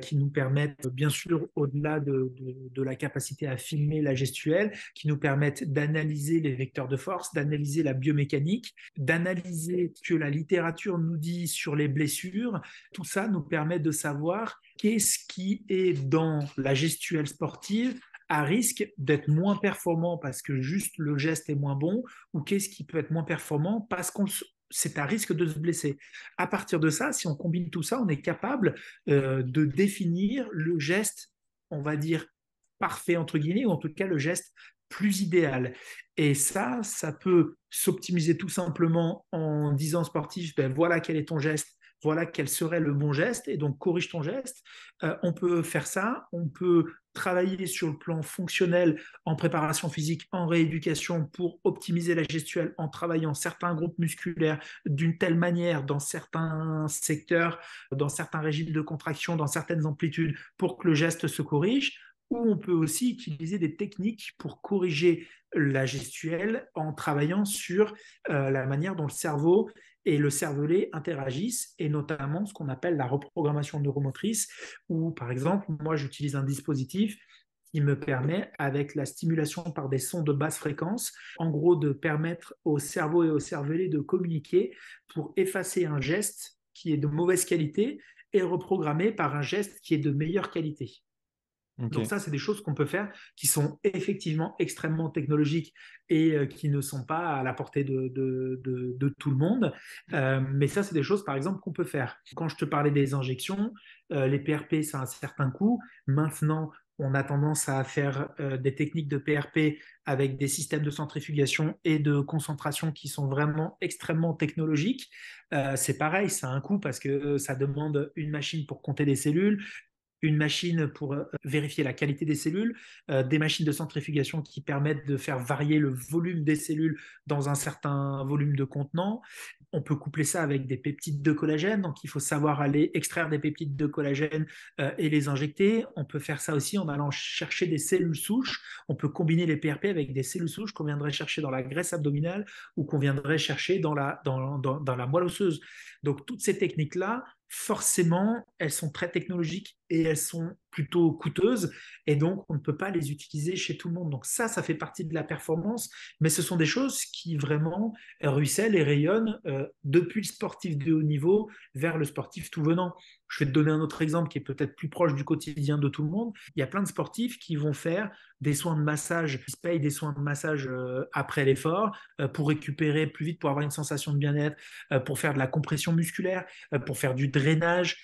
qui nous permettent, bien sûr, au-delà de la capacité à filmer la gestuelle, qui nous permettent d'analyser les vecteurs de force, d'analyser la biomécanique, d'analyser ce que la littérature nous dit sur les blessures. Tout ça nous permet de savoir qu'est-ce qui est dans la gestuelle sportive à risque d'être moins performant parce que juste le geste est moins bon, ou qu'est-ce qui peut être moins performant parce qu'on c'est à risque de se blesser. À partir de ça, si on combine tout ça, on est capable de définir le geste, on va dire, parfait, entre guillemets, ou en tout cas le geste plus idéal. Et ça peut s'optimiser tout simplement en disant au sportif, ben voilà quel est ton geste, voilà quel serait le bon geste, et donc corrige ton geste. On peut faire ça, on peut travailler sur le plan fonctionnel en préparation physique, en rééducation pour optimiser la gestuelle en travaillant certains groupes musculaires d'une telle manière dans certains secteurs, dans certains régimes de contraction, dans certaines amplitudes pour que le geste se corrige. Ou on peut aussi utiliser des techniques pour corriger la gestuelle en travaillant sur la manière dont le cerveau et le cervelet interagissent, et notamment ce qu'on appelle la reprogrammation neuromotrice, où par exemple, moi j'utilise un dispositif qui me permet, avec la stimulation par des sons de basse fréquence, en gros de permettre au cerveau et au cervelet de communiquer pour effacer un geste qui est de mauvaise qualité et reprogrammer par un geste qui est de meilleure qualité. Donc Ok. ça, c'est des choses qu'on peut faire qui sont effectivement extrêmement technologiques et qui ne sont pas à la portée de tout le monde. Mais ça, c'est des choses, par exemple, qu'on peut faire. Quand je te parlais des injections, les PRP, ça a un certain coût. Maintenant, on a tendance à faire des techniques de PRP avec des systèmes de centrifugation et de concentration qui sont vraiment extrêmement technologiques. C'est pareil, ça a un coût parce que ça demande une machine pour compter des cellules, une machine pour vérifier la qualité des cellules, des machines de centrifugation qui permettent de faire varier le volume des cellules dans un certain volume de contenant. On peut coupler ça avec des peptides de collagène, donc il faut savoir aller extraire des peptides de collagène et les injecter. On peut faire ça aussi en allant chercher des cellules souches. On peut combiner les PRP avec des cellules souches qu'on viendrait chercher dans la graisse abdominale ou qu'on viendrait chercher dans la moelle osseuse. Donc toutes ces techniques-là, forcément, elles sont très technologiques et elles sont plutôt coûteuses et donc on ne peut pas les utiliser chez tout le monde. Donc ça fait partie de la performance, mais ce sont des choses qui vraiment ruissellent et rayonnent depuis le sportif de haut niveau vers le sportif tout venant. Je vais te donner un autre exemple qui est peut-être plus proche du quotidien de tout le monde. Il y a plein de sportifs qui vont faire des soins de massage, qui se payent des soins de massage après l'effort pour récupérer plus vite, pour avoir une sensation de bien-être, pour faire de la compression musculaire, pour faire du drainage,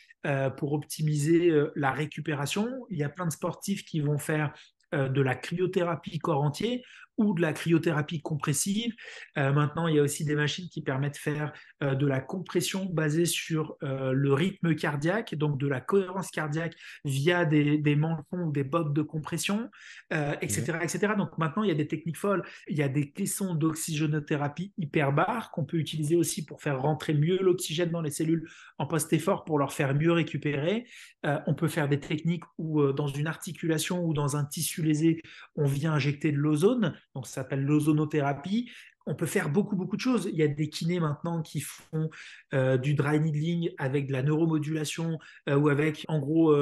pour optimiser la récupération. Il y a plein de sportifs qui vont faire de la cryothérapie corps entier ou de la cryothérapie compressive. Maintenant, il y a aussi des machines qui permettent de faire de la compression basée sur le rythme cardiaque, donc de la cohérence cardiaque via des mentons ou des bottes de compression, Ok. etc., etc. Donc maintenant, il y a des techniques folles. Il y a des caissons d'oxygénothérapie hyperbare qu'on peut utiliser aussi pour faire rentrer mieux l'oxygène dans les cellules en post-effort pour leur faire mieux récupérer. On peut faire des techniques où dans une articulation ou dans un tissu lésé, on vient injecter de l'ozone, donc ça s'appelle l'ozonothérapie. On peut faire beaucoup, beaucoup de choses. Il y a des kinés maintenant qui font du dry needling avec de la neuromodulation ou avec, en gros,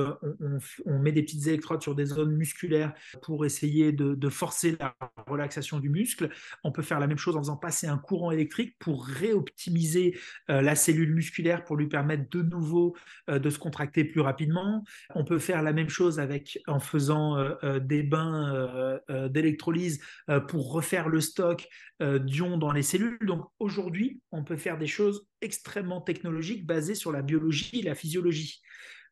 on met des petites électrodes sur des zones musculaires pour essayer de forcer la relaxation du muscle. On peut faire la même chose en faisant passer un courant électrique pour réoptimiser la cellule musculaire pour lui permettre de nouveau de se contracter plus rapidement. On peut faire la même chose en faisant des bains d'électrolyse pour refaire le stock d'ions dans les cellules. Donc aujourd'hui, on peut faire des choses extrêmement technologiques basées sur la biologie et la physiologie.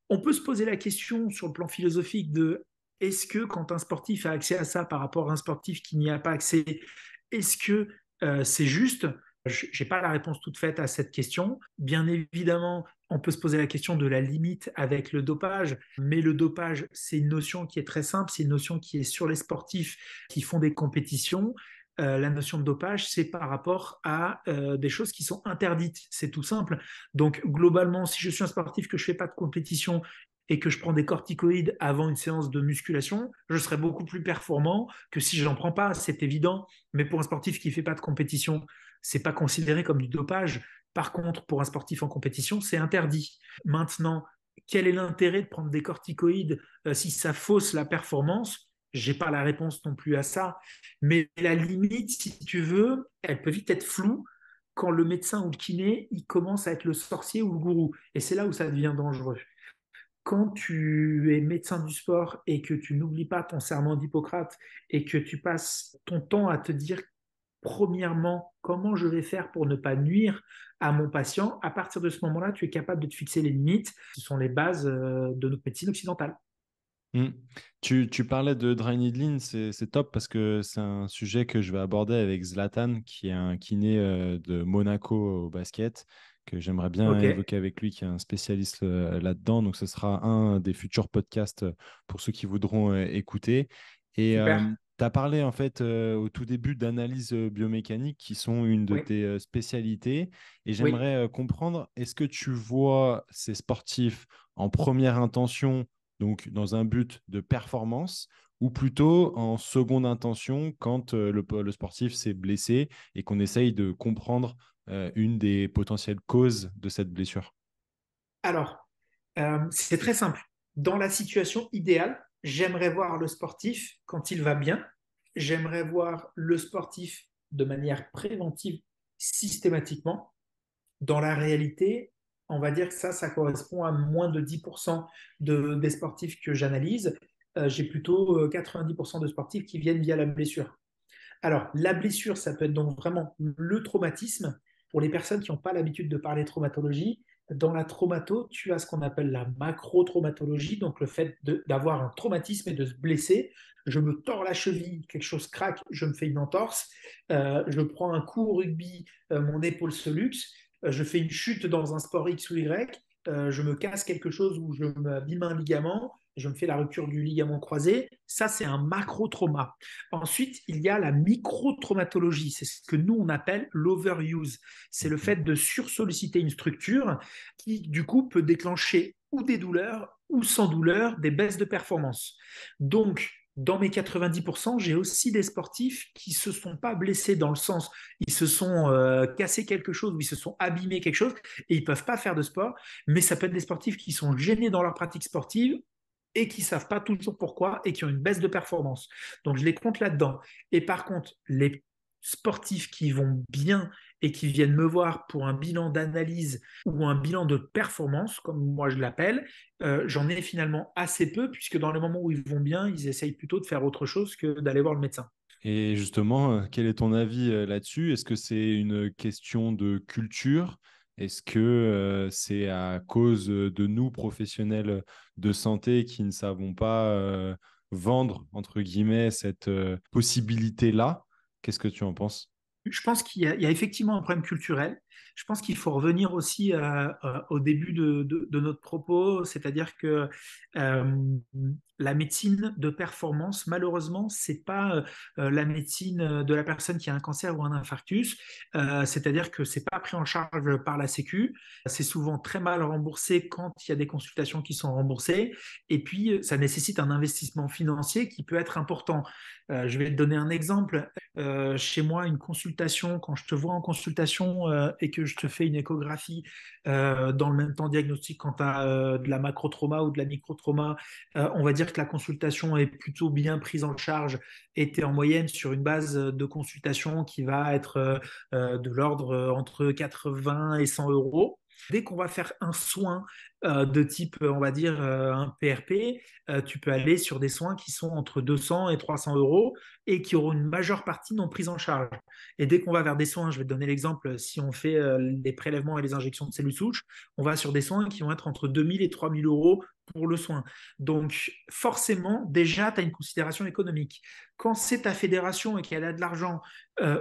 On peut se poser la question sur le plan philosophique de est-ce que quand un sportif a accès à ça par rapport à un sportif qui n'y a pas accès, est-ce que c'est juste? Je n'ai pas la réponse toute faite à cette question. Bien évidemment, on peut se poser la question de la limite avec le dopage, mais le dopage, c'est une notion qui est très simple, c'est une notion qui est sur les sportifs qui font des compétitions. La notion de dopage, c'est par rapport à des choses qui sont interdites. C'est tout simple. Donc, globalement, si je suis un sportif que je ne fais pas de compétition et que je prends des corticoïdes avant une séance de musculation, je serai beaucoup plus performant que si je n'en prends pas, c'est évident. Mais pour un sportif qui ne fait pas de compétition, c'est pas considéré comme du dopage. Par contre, pour un sportif en compétition, c'est interdit. Maintenant, quel est l'intérêt de prendre des corticoïdes si ça fausse la performance? J'ai pas la réponse non plus à ça. Mais la limite, si tu veux, elle peut vite être floue quand le médecin ou le kiné, il commence à être le sorcier ou le gourou. Et c'est là où ça devient dangereux. Quand tu es médecin du sport et que tu n'oublies pas ton serment d'Hippocrate et que tu passes ton temps à te dire premièrement, comment je vais faire pour ne pas nuire à mon patient, à partir de ce moment-là, tu es capable de te fixer les limites. Ce sont les bases de notre médecine occidentale. Mm. Tu parlais de dry needling, c'est top parce que c'est un sujet que je vais aborder avec Zlatan, qui est un kiné de Monaco au basket, que j'aimerais bien Ok, évoquer avec lui, qui est un spécialiste là-dedans. Donc, ce sera un des futurs podcasts pour ceux qui voudront écouter. Et super. tu as parlé en fait au tout début d'analyse biomécanique, qui sont une de Oui, tes spécialités. Et oui. j'aimerais comprendre, est-ce que tu vois ces sportifs en première intention, donc dans un but de performance, ou plutôt en seconde intention quand le sportif s'est blessé et qu'on essaye de comprendre une des potentielles causes de cette blessure? Alors, c'est très simple. Dans la situation idéale, j'aimerais voir le sportif quand il va bien. J'aimerais voir le sportif de manière préventive systématiquement. Dans la réalité, on va dire que ça correspond à moins de 10% des sportifs que j'analyse. J'ai plutôt 90% de sportifs qui viennent via la blessure. Alors, la blessure, ça peut être donc vraiment le traumatisme. Pour les personnes qui n'ont pas l'habitude de parler traumatologie, dans la traumato, tu as ce qu'on appelle la macro-traumatologie, donc le fait d'avoir un traumatisme et de se blesser. Je me tords la cheville, quelque chose craque, je me fais une entorse. Je prends un coup au rugby, mon épaule se luxe. Je fais une chute dans un sport X ou Y. Je me casse quelque chose ou je m'abîme un ligament. Je me fais la rupture du ligament croisé. Ça, c'est un macro-trauma. Ensuite, il y a la microtraumatologie. C'est ce que nous, on appelle l'overuse. C'est le Ok. fait de sursolliciter une structure qui, du coup, peut déclencher ou des douleurs ou sans douleur des baisses de performance. Donc, dans mes 90%, j'ai aussi des sportifs qui ne se sont pas blessés dans le sens, ils se sont cassés quelque chose ou ils se sont abîmés quelque chose et ils ne peuvent pas faire de sport, mais ça peut être des sportifs qui sont gênés dans leur pratique sportive et qui ne savent pas toujours pourquoi et qui ont une baisse de performance. Donc, je les compte là-dedans. Et par contre, les sportifs qui vont bien et qui viennent me voir pour un bilan d'analyse ou un bilan de performance, comme moi je l'appelle, j'en ai finalement assez peu, puisque dans les moments où ils vont bien, ils essayent plutôt de faire autre chose que d'aller voir le médecin. Et justement, quel est ton avis là-dessus? Est-ce que c'est une question de culture? Est-ce que c'est à cause de nous, professionnels de santé, qui ne savons pas vendre, entre guillemets, cette possibilité-là? Qu'est-ce que tu en penses? Je pense qu'il y a effectivement un problème culturel. Je pense qu'il faut revenir aussi au début de notre propos, c'est-à-dire que euh, la médecine de performance, malheureusement, c'est pas la médecine de la personne qui a un cancer ou un infarctus. C'est-à-dire que c'est pas pris en charge par la Sécu. C'est souvent très mal remboursé quand il y a des consultations qui sont remboursées. Et puis, ça nécessite un investissement financier qui peut être important. Je vais te donner un exemple. Chez moi, une consultation, quand je te vois en consultation et que je te fais une échographie dans le même temps diagnostic quand tu as de la macrotrauma ou de la microtrauma, on va dire que la consultation est plutôt bien prise en charge et tu es en moyenne sur une base de consultation qui va être de l'ordre entre 80 et 100 euros. Dès qu'on va faire un soin de type, on va dire, un PRP, tu peux aller sur des soins qui sont entre 200 et 300 euros et qui auront une majeure partie non prise en charge. Et dès qu'on va vers des soins, je vais te donner l'exemple, si on fait les prélèvements et les injections de cellules souches, on va sur des soins qui vont être entre 2000 et 3000 euros pour le soin. Donc, forcément, déjà, tu as une considération économique. Quand c'est ta fédération et qu'elle a de l'argent,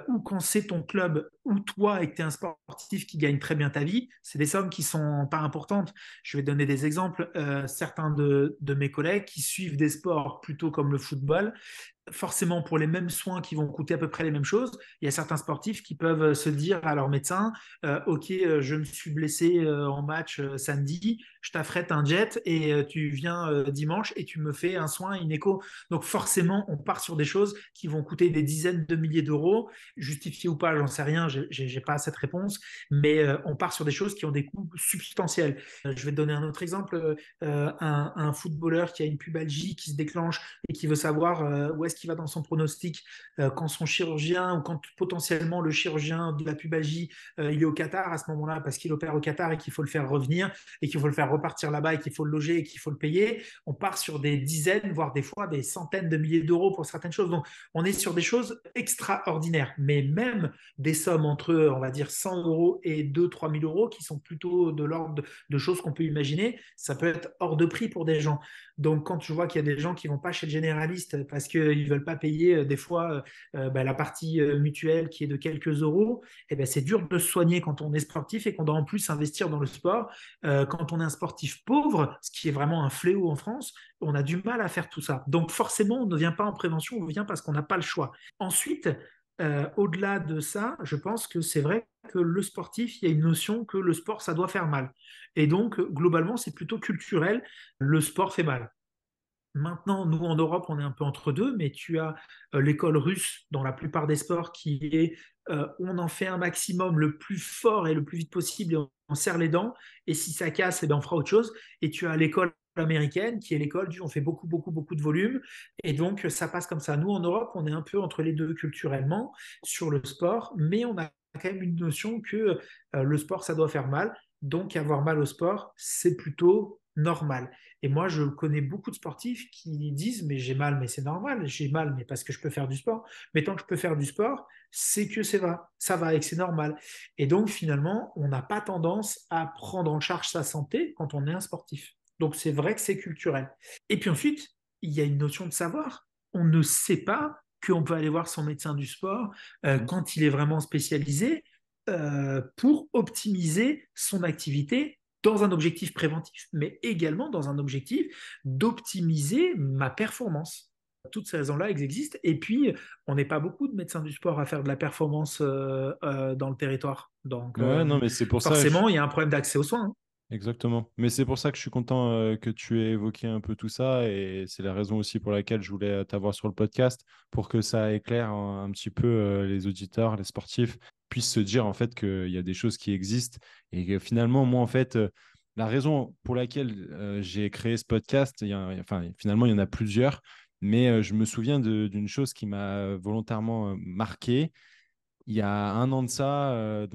ou quand c'est ton club, ou toi et que tu es un sportif qui gagne très bien ta vie, c'est des sommes qui sont pas importantes. Je vais donner des exemples. Certains de mes collègues qui suivent des sports plutôt comme le football, forcément pour les mêmes soins qui vont coûter à peu près les mêmes choses, il y a certains sportifs qui peuvent se dire à leur médecin, ok, je me suis blessé en match samedi, je t'affrète un jet et tu viens dimanche et tu me fais un soin, une écho. Donc forcément, on part sur des choses qui vont coûter des dizaines de milliers d'euros, justifié ou pas, j'en sais rien, j'ai pas cette réponse, mais on part sur des choses qui ont des coûts substantiels. Je vais te donner un autre exemple, un footballeur qui a une pubalgie qui se déclenche et qui veut savoir où est-ce qu'il va dans son pronostic quand son chirurgien ou quand potentiellement le chirurgien de la pubalgie il est au Qatar à ce moment-là parce qu'il opère au Qatar et qu'il faut le faire revenir et qu'il faut le faire repartir là-bas et qu'il faut le loger et qu'il faut le payer. On part sur des dizaines, voire des fois des centaines de milliers d'euros pour certaines choses. Donc on est sur des choses extraordinaires. Mais même des sommes entre, on va dire, 100 euros et 2-3 000 euros qui sont plutôt de l'ordre de choses qu'on peut imaginer, ça peut être hors de prix pour des gens. Donc, quand je vois qu'il y a des gens qui vont pas chez le généraliste parce qu'ils ne veulent pas payer des fois la partie mutuelle qui est de quelques euros, eh ben, c'est dur de se soigner quand on est sportif et qu'on doit en plus investir dans le sport. Quand on est un sportif pauvre, ce qui est vraiment un fléau en France, on a du mal à faire tout ça. Donc, forcément, on ne vient pas en prévention, on vient parce qu'on n'a pas le choix. Ensuite, au-delà de ça, je pense que c'est vrai que le sportif, il y a une notion que le sport, ça doit faire mal. Et donc, globalement, c'est plutôt culturel. Le sport fait mal. Maintenant, nous en Europe, on est un peu entre deux, mais tu as l'école russe dans la plupart des sports qui est on en fait un maximum le plus fort et le plus vite possible et on serre les dents. Et si ça casse, eh bien, on fera autre chose. Et tu as l'école américaine qui est l'école du on fait beaucoup, beaucoup, beaucoup de volume. Et donc, ça passe comme ça. Nous, en Europe, on est un peu entre les deux culturellement sur le sport, mais on a quand même une notion que le sport, ça doit faire mal. Donc, avoir mal au sport, c'est plutôt normal. Et moi, je connais beaucoup de sportifs qui disent, mais j'ai mal, mais c'est normal, j'ai mal, mais parce que je peux faire du sport. Mais tant que je peux faire du sport, c'est que ça va et que c'est normal. Et donc, finalement, on n'a pas tendance à prendre en charge sa santé quand on est un sportif. Donc, c'est vrai que c'est culturel. Et puis ensuite, il y a une notion de savoir. On ne sait pas qu'on peut aller voir son médecin du sport Mhm. quand il est vraiment spécialisé pour optimiser son activité dans un objectif préventif, mais également dans un objectif d'optimiser ma performance. Toutes ces raisons-là, elles existent. Et puis, on n'est pas beaucoup de médecins du sport à faire de la performance dans le territoire. Donc, Ouais, non, mais c'est pour ça. forcément, il y a un problème d'accès aux soins. Hein. Exactement. Mais c'est pour ça que je suis content que tu aies évoqué un peu tout ça et c'est la raison aussi pour laquelle je voulais t'avoir sur le podcast pour que ça éclaire un petit peu les auditeurs, les sportifs puissent se dire en fait qu'il y a des choses qui existent et que finalement, moi en fait, la raison pour laquelle j'ai créé ce podcast, enfin, finalement, il y en a plusieurs, mais je me souviens d'une chose qui m'a volontairement marqué. Il y a un an de ça,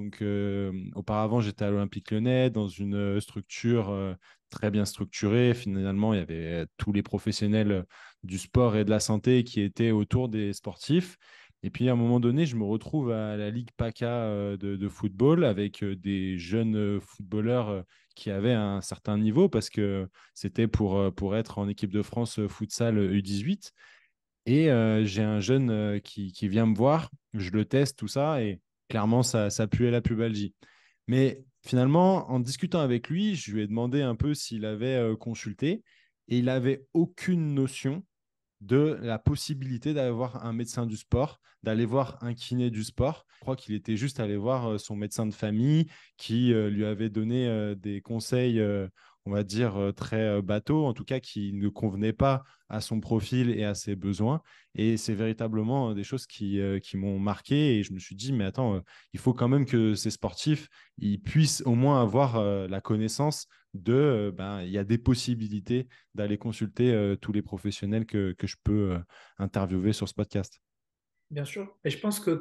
auparavant, j'étais à l'Olympique Lyonnais dans une structure très bien structurée. Finalement, il y avait tous les professionnels du sport et de la santé qui étaient autour des sportifs. Et puis, à un moment donné, je me retrouve à la Ligue PACA de football avec des jeunes footballeurs qui avaient un certain niveau parce que c'était pour être en équipe de France futsal U18. Et j'ai un jeune qui vient me voir, je le teste, tout ça, et clairement, ça puait la pubalgie. Mais finalement, en discutant avec lui, je lui ai demandé un peu s'il avait consulté, et il n'avait aucune notion de la possibilité d'aller voir un médecin du sport, d'aller voir un kiné du sport. Je crois qu'il était juste allé voir son médecin de famille qui lui avait donné des conseils, on va dire, très bateaux, en tout cas qui ne convenaient pas à son profil et à ses besoins. Et c'est véritablement des choses qui m'ont marqué. Et je me suis dit, mais attends, il faut quand même que ces sportifs ils puissent au moins avoir la connaissance il y a des possibilités d'aller consulter tous les professionnels que je peux interviewer sur ce podcast. Bien sûr. Et je pense que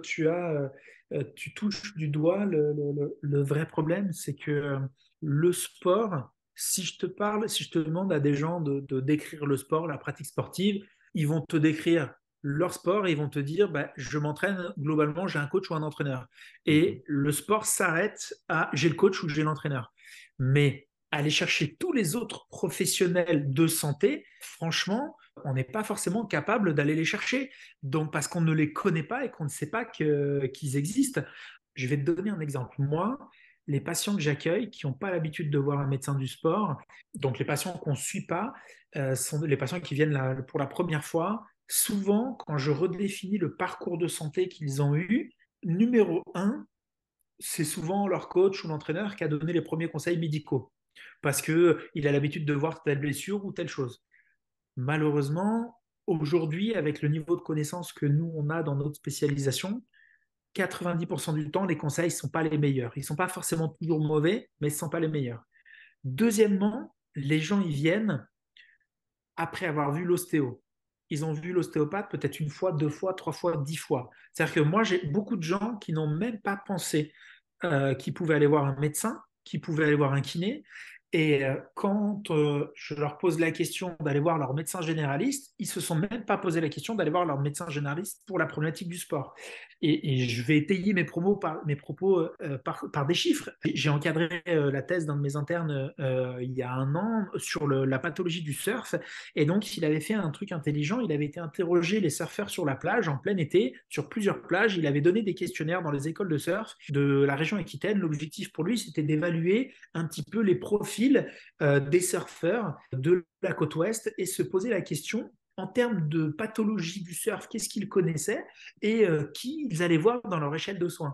tu touches du doigt le vrai problème, c'est que le sport, si je te demande à des gens de décrire le sport, la pratique sportive, ils vont te décrire leur sport et ils vont te dire, bah, je m'entraîne, globalement, j'ai un coach ou un entraîneur. Mhm. Et le sport s'arrête à j'ai le coach ou j'ai l'entraîneur. Mais aller chercher tous les autres professionnels de santé, franchement, on n'est pas forcément capable d'aller les chercher. Donc, parce qu'on ne les connaît pas et qu'on ne sait pas qu'ils existent. Je vais te donner un exemple. Moi, les patients que j'accueille qui n'ont pas l'habitude de voir un médecin du sport, donc les patients qu'on ne suit pas, sont les patients qui viennent pour la première fois. Souvent, quand je redéfinis le parcours de santé qu'ils ont eu, numéro un, c'est souvent leur coach ou l'entraîneur qui a donné les premiers conseils médicaux parce qu'il a l'habitude de voir telle blessure ou telle chose. Malheureusement, aujourd'hui, avec le niveau de connaissance que nous, on a dans notre spécialisation, 90% du temps, les conseils ne sont pas les meilleurs. Ils ne sont pas forcément toujours mauvais, mais ce ne sont pas les meilleurs. Deuxièmement, les gens y viennent après avoir vu l'ostéo. Ils ont vu l'ostéopathe peut-être une fois, deux fois, trois fois, 10 fois. C'est-à-dire que moi, j'ai beaucoup de gens qui n'ont même pas pensé qu'ils pouvaient aller voir un médecin, qu'ils pouvaient aller voir un kiné. Et quand je leur pose la question d'aller voir leur médecin généraliste, ils se sont même pas posé la question d'aller voir leur médecin généraliste pour la problématique du sport. Et je vais étayer mes propos par des chiffres. J'ai encadré la thèse d'un de mes internes il y a un an sur la pathologie du surf. Et donc, il avait fait un truc intelligent. Il avait été interroger les surfeurs sur la plage en plein été, sur plusieurs plages. Il avait donné des questionnaires dans les écoles de surf de la région Aquitaine. L'objectif pour lui, c'était d'évaluer un petit peu les profils des surfeurs de la côte ouest et se poser la question en termes de pathologie du surf, qu'est-ce qu'ils connaissaient et qui ils allaient voir dans leur échelle de soins.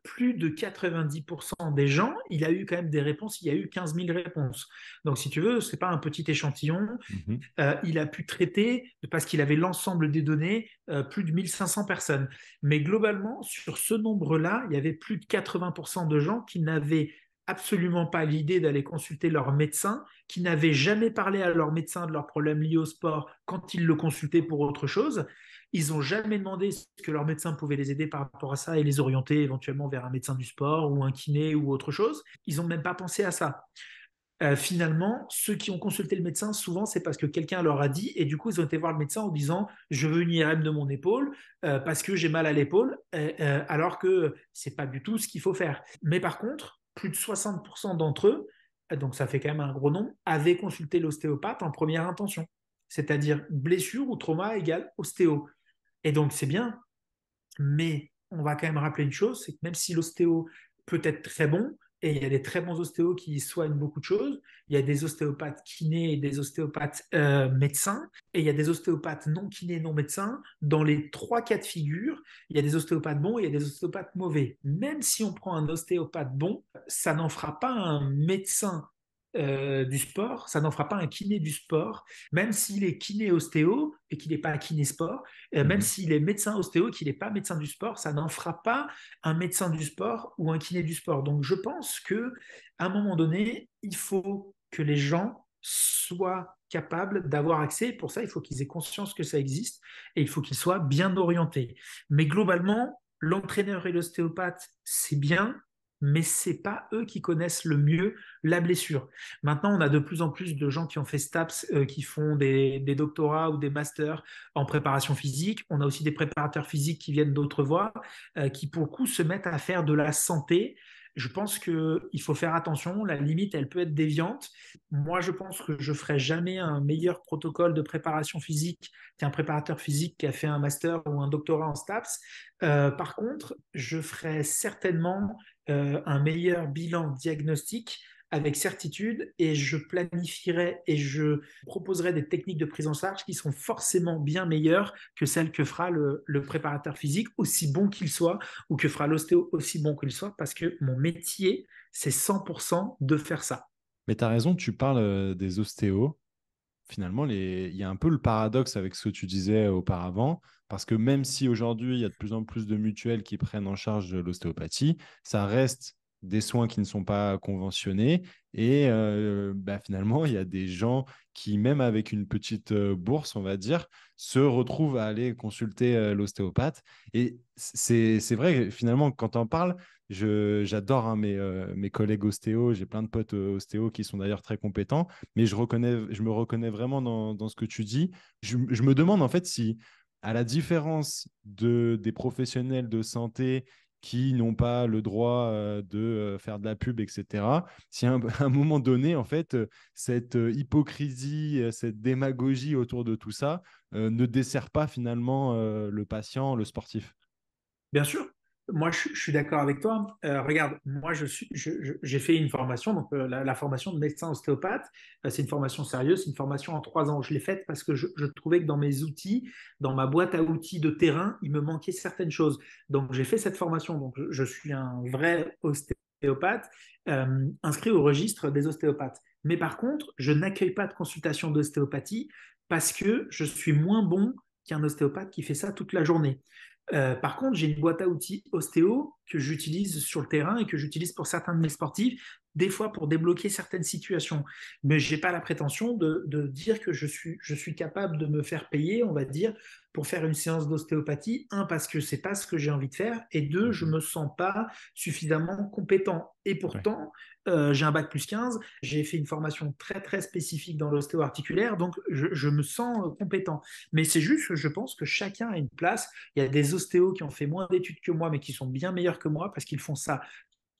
Plus de 90% des gens, il a eu quand même des réponses, il y a eu 15 000 réponses. Donc si tu veux, ce n'est pas un petit échantillon, Mhm. il a pu traiter, parce qu'il avait l'ensemble des données, plus de 1500 personnes. Mais globalement, sur ce nombre-là, il y avait plus de 80% de gens qui n'avaient absolument pas l'idée d'aller consulter leur médecin, qui n'avaient jamais parlé à leur médecin de leurs problèmes liés au sport quand ils le consultaient pour autre chose. Ils n'ont jamais demandé ce que leur médecin pouvait les aider par rapport à ça et les orienter éventuellement vers un médecin du sport ou un kiné ou autre chose. Ils n'ont même pas pensé à ça. Finalement, ceux qui ont consulté le médecin, souvent, c'est parce que quelqu'un leur a dit, et du coup, ils ont été voir le médecin en disant, je veux une IRM de mon épaule parce que j'ai mal à l'épaule, alors que c'est pas du tout ce qu'il faut faire. Mais par contre, plus de 60% d'entre eux, donc ça fait quand même un gros nombre, avaient consulté l'ostéopathe en première intention, c'est-à-dire blessure ou trauma égale ostéo. Et donc c'est bien, mais on va quand même rappeler une chose, c'est que même si l'ostéo peut être très bon, et il y a des très bons ostéos qui soignent beaucoup de choses, il y a des ostéopathes kinés et des ostéopathes médecins, et il y a des ostéopathes non kinés, non médecins. Dans les trois cas de figure, il y a des ostéopathes bons et il y a des ostéopathes mauvais. Même si on prend un ostéopathe bon, ça n'en fera pas un médecin du sport, ça n'en fera pas un kiné du sport, même s'il est kiné ostéo et qu'il n'est pas kiné sport, même Mhm. s'il est médecin ostéo et qu'il n'est pas médecin du sport, ça n'en fera pas un médecin du sport ou un kiné du sport. Donc je pense que à un moment donné, il faut que les gens soient capables d'avoir accès. Pour ça, il faut qu'ils aient conscience que ça existe et il faut qu'ils soient bien orientés. Mais globalement, l'entraîneur et l'ostéopathe, c'est bien, mais c'est pas eux qui connaissent le mieux la blessure. Maintenant, on a de plus en plus de gens qui ont fait STAPS, qui font des doctorats ou des masters en préparation physique. On a aussi des préparateurs physiques qui viennent d'autres voies, qui pour le coup se mettent à faire de la santé. Je pense qu'il faut faire attention, la limite, elle peut être déviante. Moi, je pense que je ferai jamais un meilleur protocole de préparation physique qu'un préparateur physique qui a fait un master ou un doctorat en STAPS. Par contre, je ferai certainement un meilleur bilan diagnostique avec certitude et je planifierai et je proposerai des techniques de prise en charge qui seront forcément bien meilleures que celles que fera le préparateur physique, aussi bon qu'il soit, ou que fera l'ostéo, aussi bon qu'il soit, parce que mon métier, c'est 100% de faire ça. Mais tu as raison, tu parles des ostéos. Finalement, il y a un peu le paradoxe avec ce que tu disais auparavant, parce que même si aujourd'hui, il y a de plus en plus de mutuelles qui prennent en charge l'ostéopathie, ça reste des soins qui ne sont pas conventionnés. Et finalement, il y a des gens qui, même avec une petite bourse, on va dire, se retrouvent à aller consulter l'ostéopathe. Et c'est vrai, finalement, quand on parle, j'adore hein, mes collègues ostéo, j'ai plein de potes ostéo qui sont d'ailleurs très compétents, mais je me reconnais vraiment dans ce que tu dis. Je me demande en fait si, à la différence des professionnels de santé qui n'ont pas le droit de faire de la pub, etc., si à à un moment donné, en fait, cette hypocrisie, cette démagogie autour de tout ça ne dessert pas finalement le patient, le sportif. Bien sûr, moi je suis d'accord avec toi. Regarde, moi j'ai fait une formation, donc la formation de médecin ostéopathe, c'est une formation sérieuse, c'est une formation en 3 ans. Je l'ai faite parce que je trouvais que dans mes outils, dans ma boîte à outils de terrain, il me manquait certaines choses. Donc j'ai fait cette formation, donc je suis un vrai ostéopathe inscrit au registre des ostéopathes. Mais par contre, je n'accueille pas de consultation d'ostéopathie parce que je suis moins bon qu'un ostéopathe qui fait ça toute la journée. Par contre, j'ai une boîte à outils ostéo que j'utilise sur le terrain et que j'utilise pour certains de mes sportifs, des fois pour débloquer certaines situations. Mais je n'ai pas la prétention de dire que je suis capable de me faire payer, on va dire, pour faire une séance d'ostéopathie. Un, parce que c'est pas ce que j'ai envie de faire. Et deux, je Mhm. me sens pas suffisamment compétent. Et Ouais. pourtant, j'ai un bac plus 15, j'ai fait une formation très très spécifique dans l'ostéo-articulaire, donc je me sens compétent. Mais c'est juste que je pense que chacun a une place. Il y a des ostéos qui ont fait moins d'études que moi, mais qui sont bien meilleurs que moi parce qu'ils font ça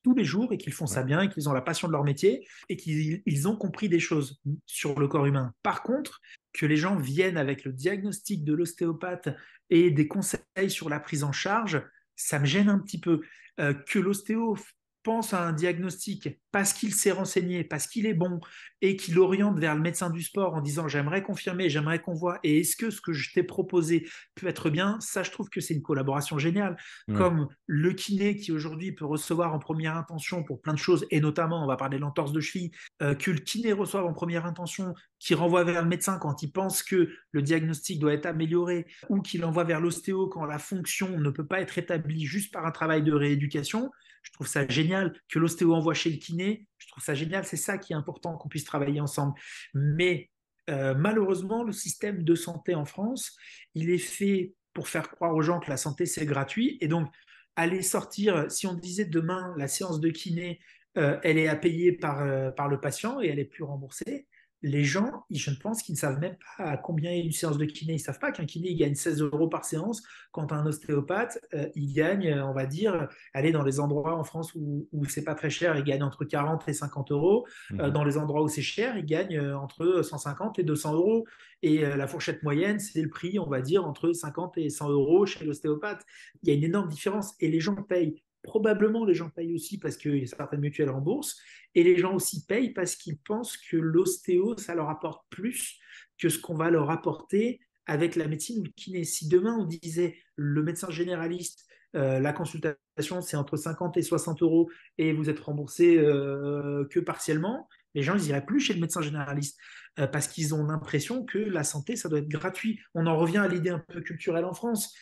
tous les jours et qu'ils font Ouais. ça bien et qu'ils ont la passion de leur métier et qu'ils ont compris des choses sur le corps humain. Par contre, que les gens viennent avec le diagnostic de l'ostéopathe et des conseils sur la prise en charge, ça me gêne un petit peu. Que l'ostéo pense à un diagnostic parce qu'il s'est renseigné, parce qu'il est bon et qu'il oriente vers le médecin du sport en disant j'aimerais confirmer, j'aimerais qu'on voit et est-ce que ce que je t'ai proposé peut être bien, ça je trouve que c'est une collaboration géniale. Ouais. Comme le kiné qui aujourd'hui peut recevoir en première intention pour plein de choses, et notamment, on va parler de l'entorse de cheville, que le kiné reçoive en première intention, qui renvoie vers le médecin quand il pense que le diagnostic doit être amélioré, ou qu'il envoie vers l'ostéo quand la fonction ne peut pas être établie juste par un travail de rééducation. Je trouve ça génial que l'ostéo envoie chez le kiné. Je trouve ça génial. C'est ça qui est important qu'on puisse travailler ensemble. Mais malheureusement, le système de santé en France, il est fait pour faire croire aux gens que la santé, c'est gratuit. Et donc, aller sortir, si on disait demain, la séance de kiné, elle est à payer par le patient et elle est plus remboursée, les gens, je pense qu'ils ne savent même pas à combien est une séance de kiné. Ils ne savent pas qu'un kiné il gagne 16 euros par séance, quand un ostéopathe, il gagne, on va dire, aller dans les endroits en France où c'est pas très cher, il gagne entre 40 et 50 euros. Mhm. Dans les endroits où c'est cher, il gagne entre 150 et 200 euros. Et la fourchette moyenne, c'est le prix, on va dire, entre 50 et 100 euros chez l'ostéopathe. Il y a une énorme différence et les gens payent. Probablement, les gens payent aussi parce que certaines mutuelles remboursent. Et les gens aussi payent parce qu'ils pensent que l'ostéo, ça leur apporte plus que ce qu'on va leur apporter avec la médecine ou le kiné. Si demain on disait le médecin généraliste, la consultation c'est entre 50 et 60 euros et vous êtes remboursé que partiellement, Les gens, ils iraient plus chez le médecin généraliste parce qu'ils ont l'impression que la santé, ça doit être gratuit. On en revient à l'idée un peu culturelle en France.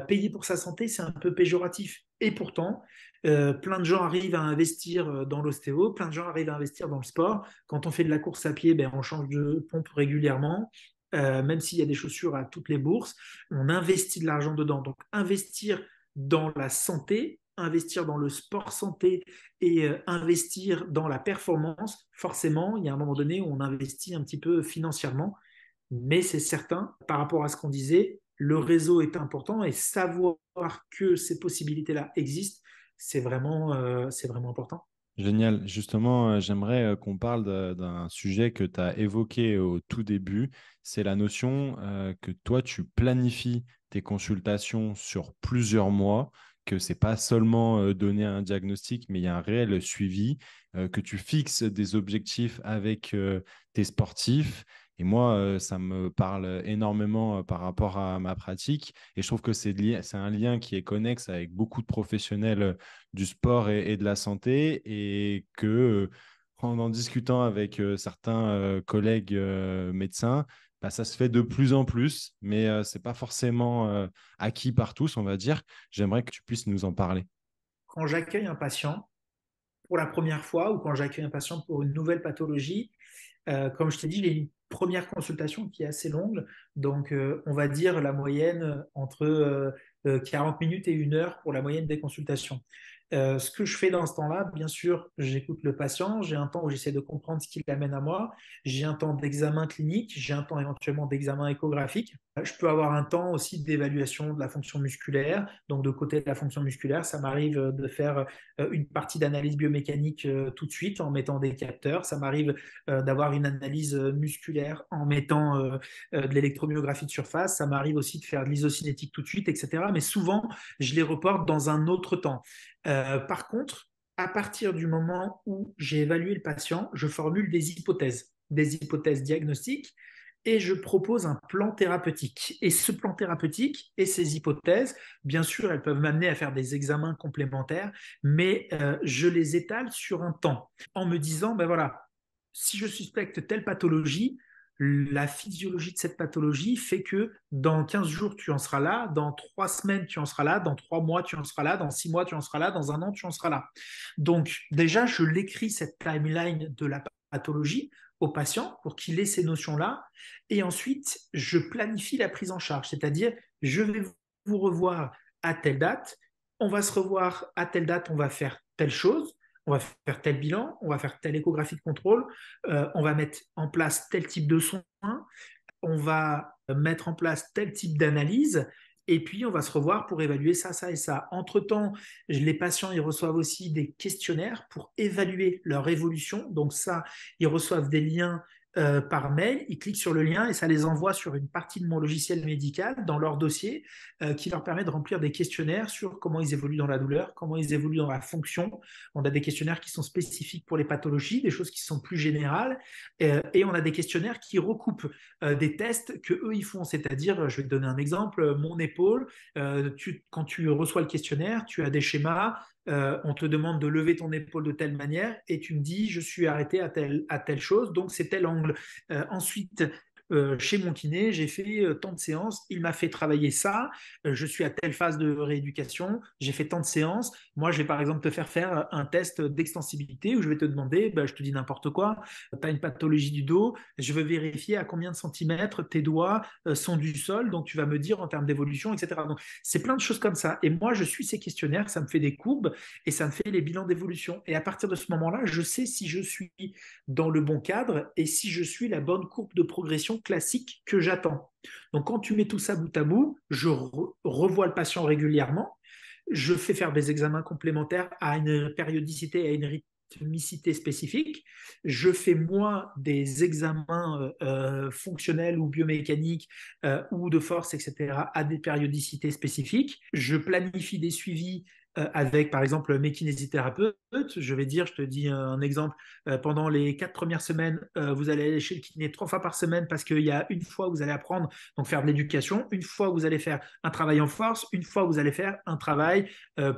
Payer pour sa santé, c'est un peu péjoratif. Et pourtant, plein de gens arrivent à investir dans l'ostéo, plein de gens arrivent à investir dans le sport. Quand on fait de la course à pied, ben, on change de pompe régulièrement. Même s'il y a des chaussures à toutes les bourses, on investit de l'argent dedans. Donc, investir dans la santé, investir dans le sport santé et investir dans la performance, forcément, il y a un moment donné où on investit un petit peu financièrement, mais c'est certain, par rapport à ce qu'on disait, le réseau est important et savoir que ces possibilités-là existent, c'est vraiment important. Génial. Justement, j'aimerais qu'on parle d'un sujet que tu as évoqué au tout début. C'est la notion que toi, tu planifies tes consultations sur plusieurs mois, que c'est pas seulement donner un diagnostic, mais il y a un réel suivi, que tu fixes des objectifs avec tes sportifs. Et moi, ça me parle énormément par rapport à ma pratique. Et je trouve que c'est un lien qui est connexe avec beaucoup de professionnels du sport et de la santé et que en discutant avec certains collègues médecins, bah, ça se fait de plus en plus, mais ce n'est pas forcément acquis par tous, on va dire. J'aimerais que tu puisses nous en parler. Quand j'accueille un patient pour la première fois ou quand j'accueille un patient pour une nouvelle pathologie, comme je t'ai dit, j'ai une première consultation qui est assez longue. Donc, on va dire la moyenne entre 40 minutes et 1 heure pour la moyenne des consultations. Ce que je fais dans ce temps-là, bien sûr, j'écoute le patient, j'ai un temps où j'essaie de comprendre ce qui l'amène à moi, j'ai un temps d'examen clinique, j'ai un temps éventuellement d'examen échographique. Je peux avoir un temps aussi d'évaluation de la fonction musculaire. Donc, de côté de la fonction musculaire, ça m'arrive de faire une partie d'analyse biomécanique tout de suite en mettant des capteurs. Ça m'arrive d'avoir une analyse musculaire en mettant de l'électromyographie de surface. Ça m'arrive aussi de faire de l'isocinétique tout de suite, etc. Mais souvent, je les reporte dans un autre temps. Par contre, à partir du moment où j'ai évalué le patient, je formule des hypothèses diagnostiques, et je propose un plan thérapeutique. Et ce plan thérapeutique et ces hypothèses, bien sûr, elles peuvent m'amener à faire des examens complémentaires, mais je les étale sur un temps en me disant, ben voilà, si je suspecte telle pathologie, la physiologie de cette pathologie fait que dans 15 jours, tu en seras là, dans 3 semaines, tu en seras là, dans 3 mois, tu en seras là, dans 6 mois, tu en seras là, dans un an, tu en seras là. Donc, déjà, je l'écris cette timeline de la pathologie au patient pour qu'il ait ces notions-là. Et ensuite, je planifie la prise en charge, c'est-à-dire, je vais vous revoir à telle date, on va se revoir à telle date, on va faire telle chose, on va faire tel bilan, on va faire telle échographie de contrôle, on va mettre en place tel type de soins, on va mettre en place tel type d'analyse, et puis on va se revoir pour évaluer ça, ça et ça. Entre-temps, les patients, ils reçoivent aussi des questionnaires pour évaluer leur évolution. Donc ça, ils reçoivent des liens par mail, ils cliquent sur le lien et ça les envoie sur une partie de mon logiciel médical dans leur dossier qui leur permet de remplir des questionnaires sur comment ils évoluent dans la douleur, comment ils évoluent dans la fonction. On a des questionnaires qui sont spécifiques pour les pathologies, des choses qui sont plus générales et on a des questionnaires qui recoupent des tests que eux ils font, c'est-à-dire, je vais te donner un exemple, mon épaule, quand tu reçois le questionnaire, tu as des schémas, on te demande de lever ton épaule de telle manière et tu me dis je suis arrêté à telle chose, donc c'est tel angle. Ensuite, chez mon kiné, j'ai fait tant de séances, il m'a fait travailler ça, je suis à telle phase de rééducation, j'ai fait tant de séances. Moi, je vais par exemple te faire un test d'extensibilité où je vais te demander, je te dis n'importe quoi, tu as une pathologie du dos, je veux vérifier à combien de centimètres tes doigts sont du sol, donc tu vas me dire en termes d'évolution, etc. Donc, c'est plein de choses comme ça. Et moi, je suis ces questionnaires, ça me fait des courbes et ça me fait les bilans d'évolution. Et à partir de ce moment-là, je sais si je suis dans le bon cadre et si je suis la bonne courbe de progression classique que j'attends. Donc, quand tu mets tout ça bout à bout, je revois le patient régulièrement, je fais faire des examens complémentaires à une périodicité et à une rythmicité spécifique. Je fais moi des examens fonctionnels ou biomécaniques ou de force, etc., à des périodicités spécifiques. Je planifie des suivis avec, par exemple, mes kinésithérapeutes. Je te dis un exemple, pendant les 4 premières semaines, vous allez aller chez le kiné 3 fois par semaine parce qu'il y a une fois où vous allez apprendre, donc faire de l'éducation, une fois où vous allez faire un travail en force, une fois où vous allez faire un travail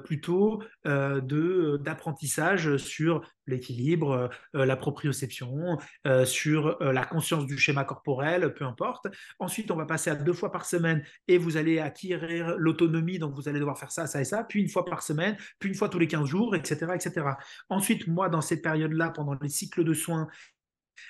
plutôt d'apprentissage sur l'équilibre, la proprioception, sur la conscience du schéma corporel, peu importe. Ensuite, on va passer à 2 fois par semaine et vous allez acquérir l'autonomie, donc vous allez devoir faire ça, ça et ça, puis une fois par semaine, puis une fois tous les 15 jours, etc., etc. Ensuite, moi, dans cette période-là, pendant les cycles de soins,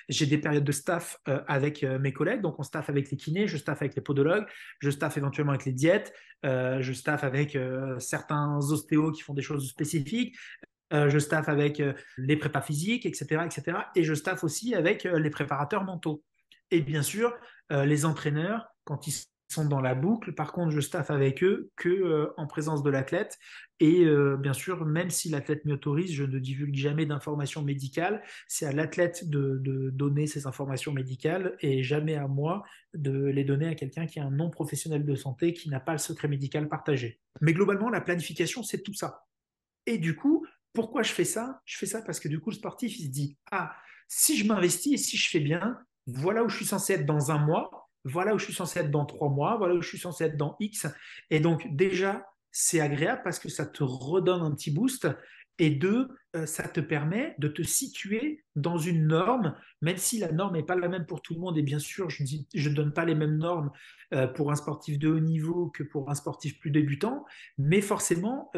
j'ai des périodes de staff avec mes collègues, donc on staff avec les kinés, je staff avec les podologues, je staff éventuellement avec les diètes, je staff avec certains ostéos qui font des choses spécifiques, je staff avec les prépas physiques, etc., etc. Et je staff aussi avec les préparateurs mentaux. Et bien sûr, les entraîneurs, quand ils sont dans la boucle, par contre, je staff avec eux que en présence de l'athlète. Et bien sûr, même si l'athlète m'y autorise, je ne divulgue jamais d'informations médicales. C'est à l'athlète de donner ces informations médicales et jamais à moi de les donner à quelqu'un qui est un non professionnel de santé qui n'a pas le secret médical partagé. Mais globalement, la planification, c'est tout ça. Et du coup, pourquoi je fais ça? Je fais ça parce que du coup, le sportif, il se dit, ah, si je m'investis et si je fais bien, voilà où je suis censé être dans un mois, voilà où je suis censé être dans 3 mois, voilà où je suis censé être dans X. Et donc, déjà, c'est agréable parce que ça te redonne un petit boost. Et deux, ça te permet de te situer dans une norme, même si la norme n'est pas la même pour tout le monde. Et bien sûr, je ne donne pas les mêmes normes pour un sportif de haut niveau que pour un sportif plus débutant, mais forcément,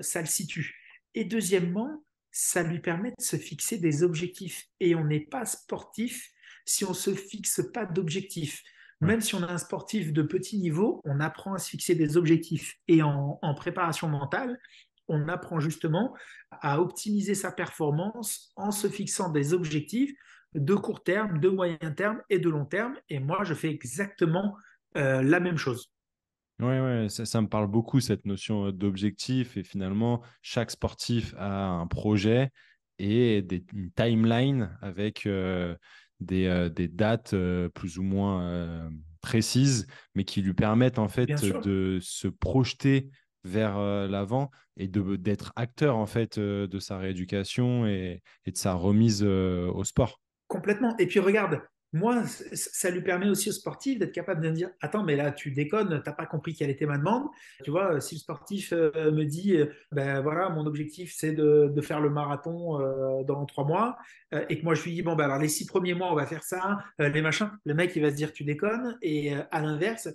ça le situe. Et deuxièmement, ça lui permet de se fixer des objectifs. Et on n'est pas sportif si on ne se fixe pas d'objectifs. Ouais. Même si on a un sportif de petit niveau, on apprend à se fixer des objectifs. Et en préparation mentale, on apprend justement à optimiser sa performance en se fixant des objectifs de court terme, de moyen terme et de long terme. Et moi, je fais exactement la même chose. Ouais, ouais, ça me parle beaucoup, cette notion d'objectif. Et finalement, chaque sportif a un projet et une timeline avec des dates plus ou moins précises, mais qui lui permettent en Bien fait sûr. de se projeter vers l'avant et d'être acteur en fait de sa rééducation et de sa remise au sport. Complètement. Et puis regarde, moi, ça lui permet aussi au sportif d'être capable de me dire, attends, mais là, tu déconnes, t'as pas compris quelle était ma demande. Tu vois, si le sportif me dit, ben voilà, mon objectif, c'est de faire le marathon dans 3 mois, et que moi, je lui dis, bon, ben alors les 6 premiers mois, on va faire ça, les machins, le mec, il va se dire, tu déconnes. Et à l'inverse,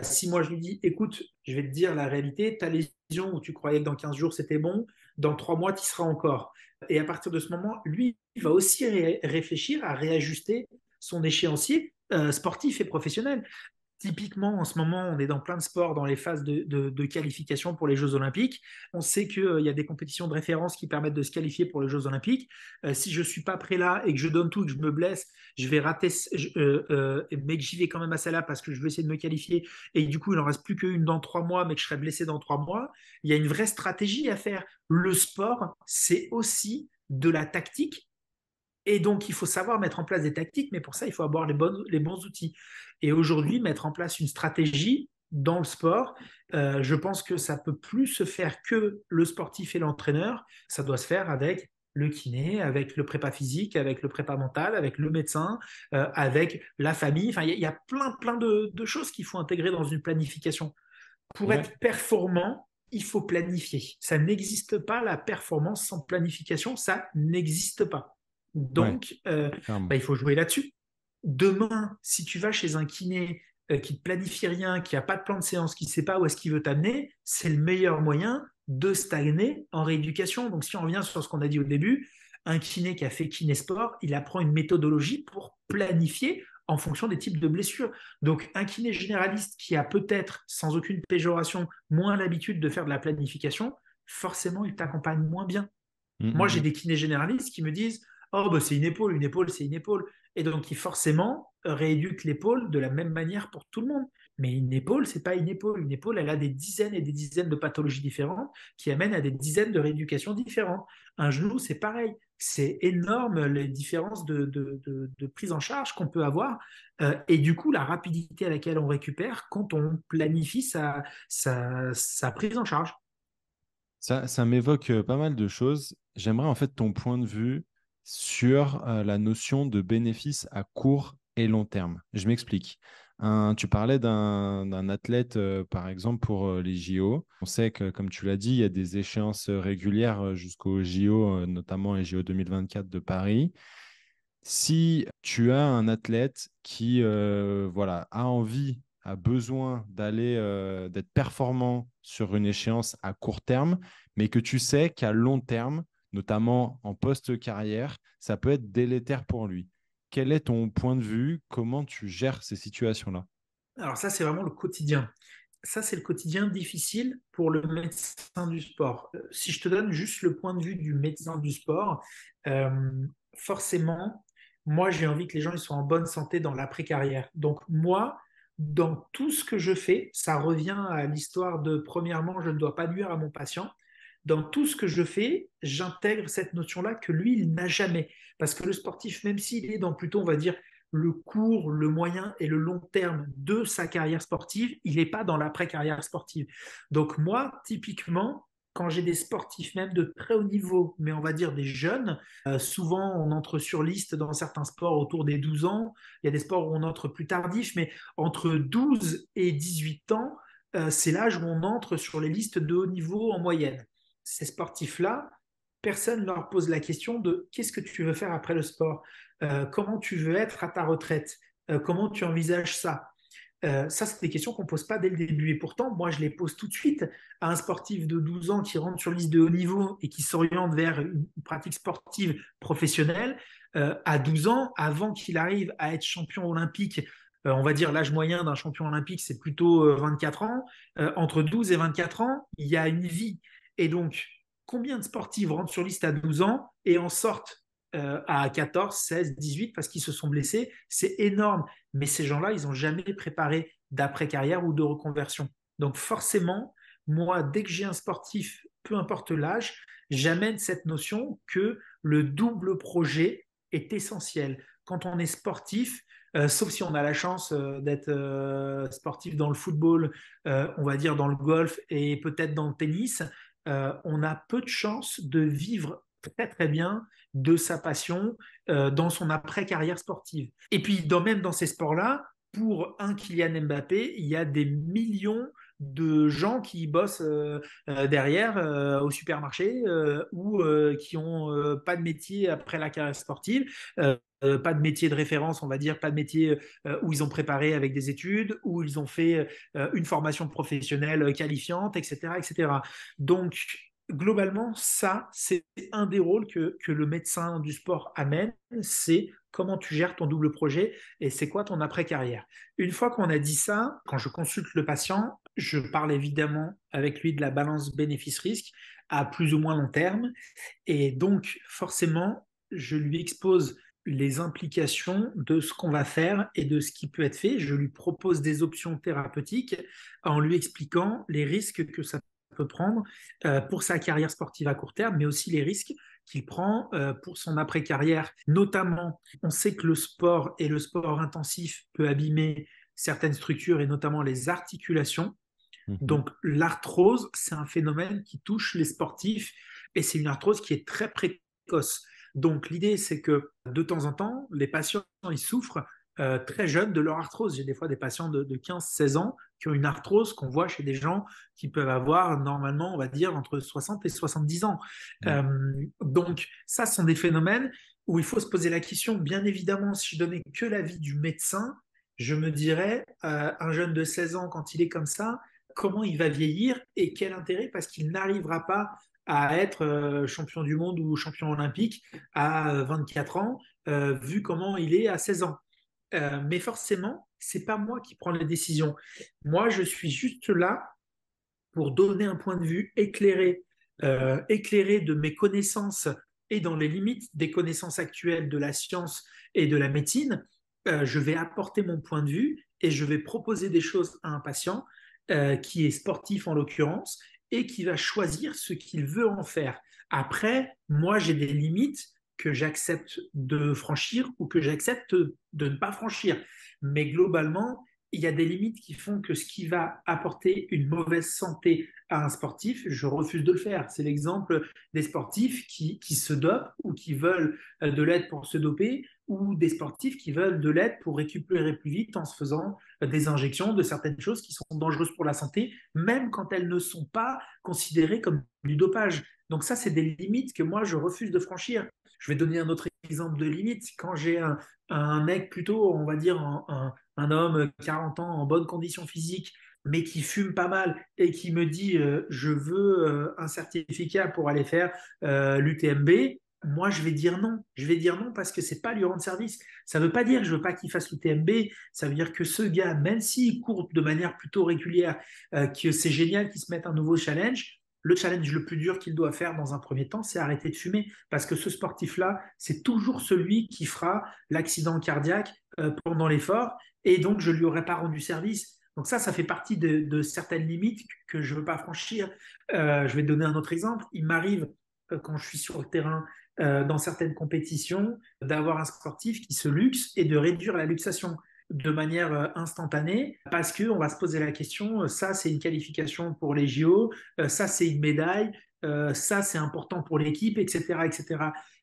si moi, je lui dis, écoute, je vais te dire la réalité, ta lésion où tu croyais que dans 15 jours, c'était bon, dans 3 mois, tu y seras encore. Et à partir de ce moment, lui, il va aussi réfléchir à réajuster son échéancier sportif et professionnel. Typiquement, en ce moment, on est dans plein de sports dans les phases de qualification pour les Jeux Olympiques. On sait qu'il y a des compétitions de référence qui permettent de se qualifier pour les Jeux Olympiques. Si je ne suis pas prêt là et que je donne tout, que je me blesse, je vais rater, mais que j'y vais quand même à celle-là parce que je veux essayer de me qualifier. Et du coup, il n'en reste plus qu'une dans 3 mois, mais que je serai blessé dans 3 mois. Il y a une vraie stratégie à faire. Le sport, c'est aussi de la tactique et donc, il faut savoir mettre en place des tactiques, mais pour ça, il faut avoir les bons outils. Et aujourd'hui, mettre en place une stratégie dans le sport, je pense que ça peut plus se faire que le sportif et l'entraîneur. Ça doit se faire avec le kiné, avec le prépa physique, avec le prépa mental, avec le médecin, avec la famille. Enfin, il y a plein de choses qu'il faut intégrer dans une planification. Pour Ouais, être performant, il faut planifier. Ça n'existe pas, la performance sans planification, ça n'existe pas. ouais, Donc, clairement. il faut jouer là-dessus. Demain, si tu vas chez un kiné qui ne te planifie rien, qui n'a pas de plan de séance, qui ne sait pas où est-ce qu'il veut t'amener, c'est le meilleur moyen de stagner en rééducation. Donc, si on revient sur ce qu'on a dit au début, un kiné qui a fait kiné-sport, il apprend une méthodologie pour planifier en fonction des types de blessures. Donc, un kiné généraliste qui a peut-être, sans aucune péjoration, moins l'habitude de faire de la planification, forcément, il t'accompagne moins bien. Mm, Moi, mm, j'ai mm. des kinés généralistes qui me disent, oh, bah, c'est une épaule, c'est une épaule. Et donc, qui forcément rééduquent l'épaule de la même manière pour tout le monde. Mais une épaule, c'est pas une épaule. Une épaule, elle a des dizaines et des dizaines de pathologies différentes qui amènent à des dizaines de rééducations différentes. Un genou, c'est pareil. C'est énorme les différences de prise en charge qu'on peut avoir. Et du coup, la rapidité à laquelle on récupère quand on planifie sa prise en charge. Ça m'évoque pas mal de choses. J'aimerais en fait ton point de vue sur la notion de bénéfice à court et long terme. Je m'explique. Tu parlais d'un athlète, par exemple, pour les JO. On sait que, comme tu l'as dit, il y a des échéances régulières jusqu'aux JO, notamment les JO 2024 de Paris. Si tu as un athlète qui voilà, a envie, a besoin d'être performant sur une échéance à court terme, mais que tu sais qu'à long terme, notamment en post-carrière, ça peut être délétère pour lui. Quel est ton point de vue? Comment tu gères ces situations-là? Alors ça, c'est vraiment le quotidien. Ça, c'est le quotidien difficile pour le médecin du sport. Si je te donne juste le point de vue du médecin du sport, euh, forcément, moi, j'ai envie que les gens ils soient en bonne santé dans l'après-carrière. Donc moi, dans tout ce que je fais, ça revient à l'histoire de, premièrement, je ne dois pas nuire à mon patient. Dans tout ce que je fais, j'intègre cette notion-là que lui, il n'a jamais. Parce que le sportif, même s'il est dans plutôt, on va dire, le court, le moyen et le long terme de sa carrière sportive, il n'est pas dans l'après-carrière sportive. Donc moi, typiquement, quand j'ai des sportifs même de très haut niveau, mais on va dire des jeunes, souvent on entre sur liste dans certains sports autour des 12 ans, il y a des sports où on entre plus tardif, mais entre 12 et 18 ans, c'est l'âge où on entre sur les listes de haut niveau en moyenne. Ces sportifs-là, personne ne leur pose la question de qu'est-ce que tu veux faire après le sport, comment tu veux être à ta retraite, comment tu envisages ça. Ça, c'est des questions qu'on ne pose pas dès le début. Et pourtant, moi, je les pose tout de suite à un sportif de 12 ans qui rentre sur liste de haut niveau et qui s'oriente vers une pratique sportive professionnelle. À 12 ans, avant qu'il arrive à être champion olympique, on va dire l'âge moyen d'un champion olympique, c'est plutôt 24 ans. Entre 12 et 24 ans, il y a une vie. Et donc, combien de sportifs rentrent sur liste à 12 ans et en sortent à 14, 16, 18 parce qu'ils se sont blessés? C'est énorme. Mais ces gens-là, ils n'ont jamais préparé d'après-carrière ou de reconversion. Donc forcément, moi, dès que j'ai un sportif, peu importe l'âge, j'amène cette notion que le double projet est essentiel. Quand on est sportif, sauf si on a la chance d'être sportif dans le football, on va dire dans le golf et peut-être dans le tennis, on a peu de chances de vivre très très bien de sa passion dans son après-carrière sportive. Et puis même dans ces sports-là, pour un Kylian Mbappé, il y a des millions de gens qui bossent derrière au supermarché ou qui ont pas de métier après la carrière sportive, pas de métier de référence, on va dire, pas de métier où ils ont préparé avec des études, où ils ont fait une formation professionnelle qualifiante, etc., etc. Donc, globalement, ça, c'est un des rôles que le médecin du sport amène, c'est comment tu gères ton double projet et c'est quoi ton après-carrière. Une fois qu'on a dit ça, quand je consulte le patient, je parle évidemment avec lui de la balance bénéfice-risque à plus ou moins long terme. Et donc, forcément, je lui expose les implications de ce qu'on va faire et de ce qui peut être fait. Je lui propose des options thérapeutiques en lui expliquant les risques que ça peut prendre pour sa carrière sportive à court terme, mais aussi les risques qu'il prend pour son après-carrière. Notamment, on sait que le sport et le sport intensif peut abîmer certaines structures et notamment les articulations. Mhm. Donc l'arthrose, c'est un phénomène qui touche les sportifs et c'est une arthrose qui est très précoce. Donc l'idée, c'est que de temps en temps, les patients, ils souffrent très jeunes de leur arthrose. J'ai des fois des patients de 15-16 ans qui ont une arthrose qu'on voit chez des gens qui peuvent avoir normalement, on va dire, entre 60 et 70 ans. Ouais. Euh, donc ça, ce sont des phénomènes où il faut se poser la question, bien évidemment, si je donnais que l'avis du médecin, je me dirais, un jeune de 16 ans, quand il est comme ça, comment il va vieillir et quel intérêt parce qu'il n'arrivera pas à être champion du monde ou champion olympique à 24 ans, vu comment il est à 16 ans. Mais forcément, c'est pas moi qui prends les décisions. Moi, je suis juste là pour donner un point de vue éclairé de mes connaissances et dans les limites des connaissances actuelles de la science et de la médecine. Je vais apporter mon point de vue et je vais proposer des choses à un patient qui est sportif en l'occurrence et qui va choisir ce qu'il veut en faire. Après, moi, j'ai des limites que j'accepte de franchir ou que j'accepte de ne pas franchir. Mais globalement, il y a des limites qui font que ce qui va apporter une mauvaise santé à un sportif, je refuse de le faire. C'est l'exemple des sportifs qui se dopent ou qui veulent de l'aide pour se doper ou des sportifs qui veulent de l'aide pour récupérer plus vite en se faisant des injections de certaines choses qui sont dangereuses pour la santé, même quand elles ne sont pas considérées comme du dopage. Donc ça, c'est des limites que moi, je refuse de franchir. Je vais donner un autre exemple de limite. Quand j'ai un mec plutôt, on va dire, un homme 40 ans en bonne condition physique, mais qui fume pas mal et qui me dit je veux un certificat pour aller faire l'UTMB, moi je vais dire non. Je vais dire non parce que c'est pas lui rendre service. Ça veut pas dire que je veux pas qu'il fasse l'UTMB. Ça veut dire que ce gars, même s'il court de manière plutôt régulière, que c'est génial qu'il se mette un nouveau challenge. Le challenge le plus dur qu'il doit faire dans un premier temps, c'est arrêter de fumer. Parce que ce sportif-là, c'est toujours celui qui fera l'accident cardiaque pendant l'effort. Et donc, je ne lui aurais pas rendu service. Donc ça fait partie de certaines limites que je ne veux pas franchir. Je vais te donner un autre exemple. Il m'arrive, quand je suis sur le terrain, dans certaines compétitions, d'avoir un sportif qui se luxe et de réduire la luxation de manière instantanée parce qu'on va se poser la question, ça c'est une qualification pour les JO, ça c'est une médaille, ça c'est important pour l'équipe, etc., etc.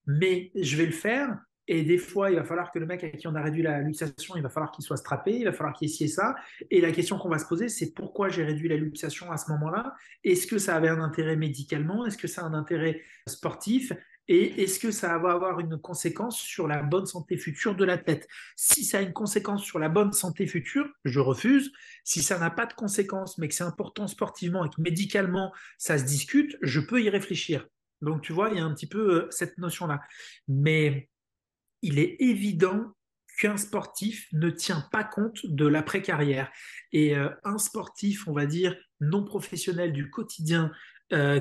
Mais je vais le faire et des fois il va falloir que le mec à qui on a réduit la luxation, il va falloir qu'il soit strappé, il va falloir qu'il essaie ça. Et la question qu'on va se poser, c'est pourquoi j'ai réduit la luxation à ce moment-là? Est-ce que ça avait un intérêt médicalement? Est-ce que ça a un intérêt sportif? Et est-ce que ça va avoir une conséquence sur la bonne santé future de l'athlète? Si ça a une conséquence sur la bonne santé future, je refuse. Si ça n'a pas de conséquence, mais que c'est important sportivement et que médicalement, ça se discute, je peux y réfléchir. Donc, tu vois, il y a un petit peu cette notion-là. Mais il est évident qu'un sportif ne tient pas compte de l'après-carrière. Et un sportif, on va dire, non professionnel du quotidien,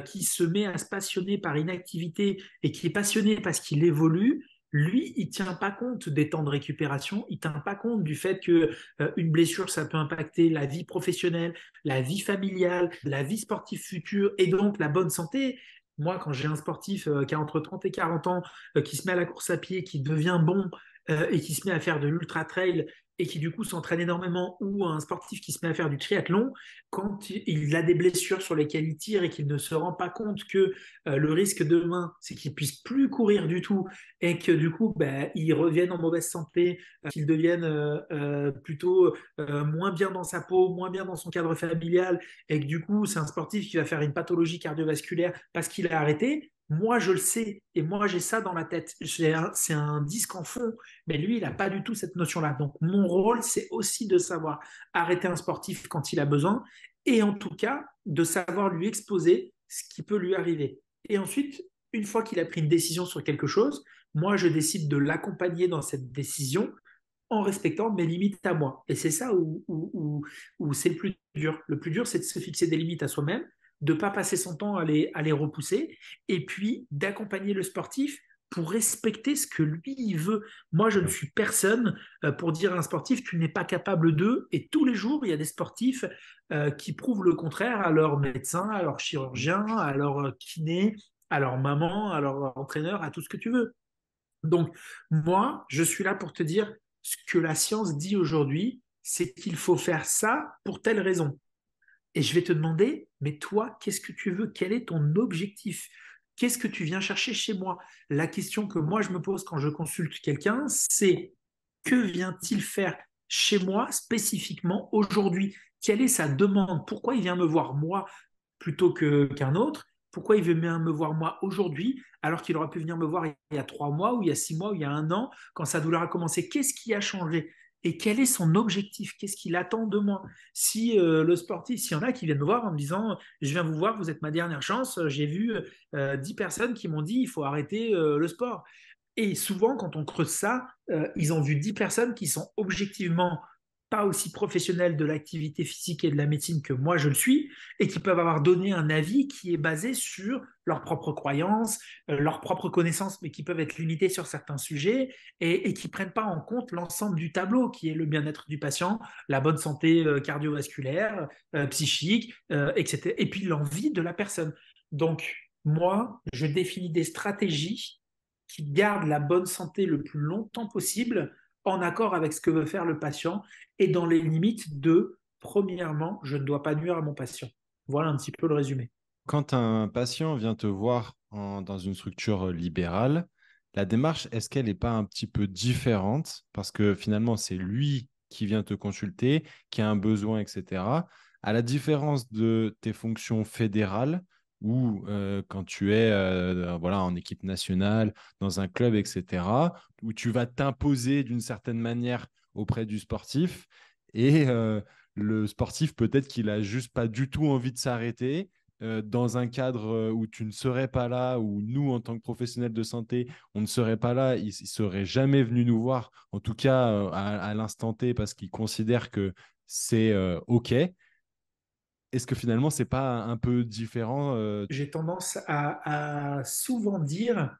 qui se met à se passionner par une activité et qui est passionné parce qu'il évolue, lui, il ne tient pas compte des temps de récupération, il ne tient pas compte du fait que une blessure, ça peut impacter la vie professionnelle, la vie familiale, la vie sportive future et donc la bonne santé. Moi, quand j'ai un sportif qui a entre 30 et 40 ans, qui se met à la course à pied, qui devient bon et qui se met à faire de l'ultra trail et qui du coup s'entraîne énormément, ou un sportif qui se met à faire du triathlon, quand il a des blessures sur lesquelles il tire et qu'il ne se rend pas compte que le risque demain, c'est qu'il puisse plus courir du tout et que du coup, ben, il revienne en mauvaise santé, qu'il devienne plutôt moins bien dans sa peau, moins bien dans son cadre familial et que du coup, c'est un sportif qui va faire une pathologie cardiovasculaire parce qu'il a arrêté. Moi, je le sais, et moi, j'ai ça dans la tête. C'est un disque en fond, mais lui, il n'a pas du tout cette notion-là. Donc, mon rôle, c'est aussi de savoir arrêter un sportif quand il a besoin, et en tout cas, de savoir lui exposer ce qui peut lui arriver. Et ensuite, une fois qu'il a pris une décision sur quelque chose, moi, je décide de l'accompagner dans cette décision en respectant mes limites à moi. Et c'est ça où c'est le plus dur. Le plus dur, c'est de se fixer des limites à soi-même, de ne pas passer son temps à les repousser, et puis d'accompagner le sportif pour respecter ce que lui il veut. Moi, je ne suis personne pour dire à un sportif tu n'es pas capable de. Et tous les jours, il y a des sportifs qui prouvent le contraire à leur médecin, à leur chirurgien, à leur kiné, à leur maman, à leur entraîneur, à tout ce que tu veux. Donc, moi, je suis là pour te dire ce que la science dit aujourd'hui, c'est qu'il faut faire ça pour telle raison. Et je vais te demander, mais toi, qu'est-ce que tu veux? Quel est ton objectif? Qu'est-ce que tu viens chercher chez moi? La question que moi, je me pose quand je consulte quelqu'un, c'est que vient-il faire chez moi spécifiquement aujourd'hui? Quelle est sa demande? Pourquoi il vient me voir moi plutôt qu'un autre? Pourquoi il veut bien me voir moi aujourd'hui alors qu'il aurait pu venir me voir il y a 3 mois ou il y a 6 mois ou il y a un an quand sa douleur a commencé? Qu'est-ce qui a changé? Et quel est son objectif? Qu'est-ce qu'il attend de moi? Si le sportif, s'il y en a qui viennent me voir en me disant je viens vous voir, vous êtes ma dernière chance, j'ai vu 10 personnes qui m'ont dit il faut arrêter le sport. Et souvent, quand on creuse ça, ils ont vu 10 personnes qui sont objectivement pas aussi professionnels de l'activité physique et de la médecine que moi je le suis, et qui peuvent avoir donné un avis qui est basé sur leurs propres croyances, leurs propres connaissances, mais qui peuvent être limitées sur certains sujets, et qui ne prennent pas en compte l'ensemble du tableau, qui est le bien-être du patient, la bonne santé cardiovasculaire, psychique, etc. Et puis l'envie de la personne. Donc, moi, je définis des stratégies qui gardent la bonne santé le plus longtemps possible en accord avec ce que veut faire le patient et dans les limites de, premièrement, je ne dois pas nuire à mon patient. Voilà un petit peu le résumé. Quand un patient vient te voir dans une structure libérale, la démarche, est-ce qu'elle n'est pas un petit peu différente? Parce que finalement, c'est lui qui vient te consulter, qui a un besoin, etc. À la différence de tes fonctions fédérales, ou quand tu es voilà, en équipe nationale, dans un club, etc., où tu vas t'imposer d'une certaine manière auprès du sportif, et le sportif, peut-être qu'il a juste pas du tout envie de s'arrêter dans un cadre où tu ne serais pas là, où nous, en tant que professionnels de santé, on ne serait pas là, il ne serait jamais venu nous voir, en tout cas à l'instant T, parce qu'il considère que c'est OK. Est-ce que finalement, c'est pas un peu différent J'ai tendance à souvent dire,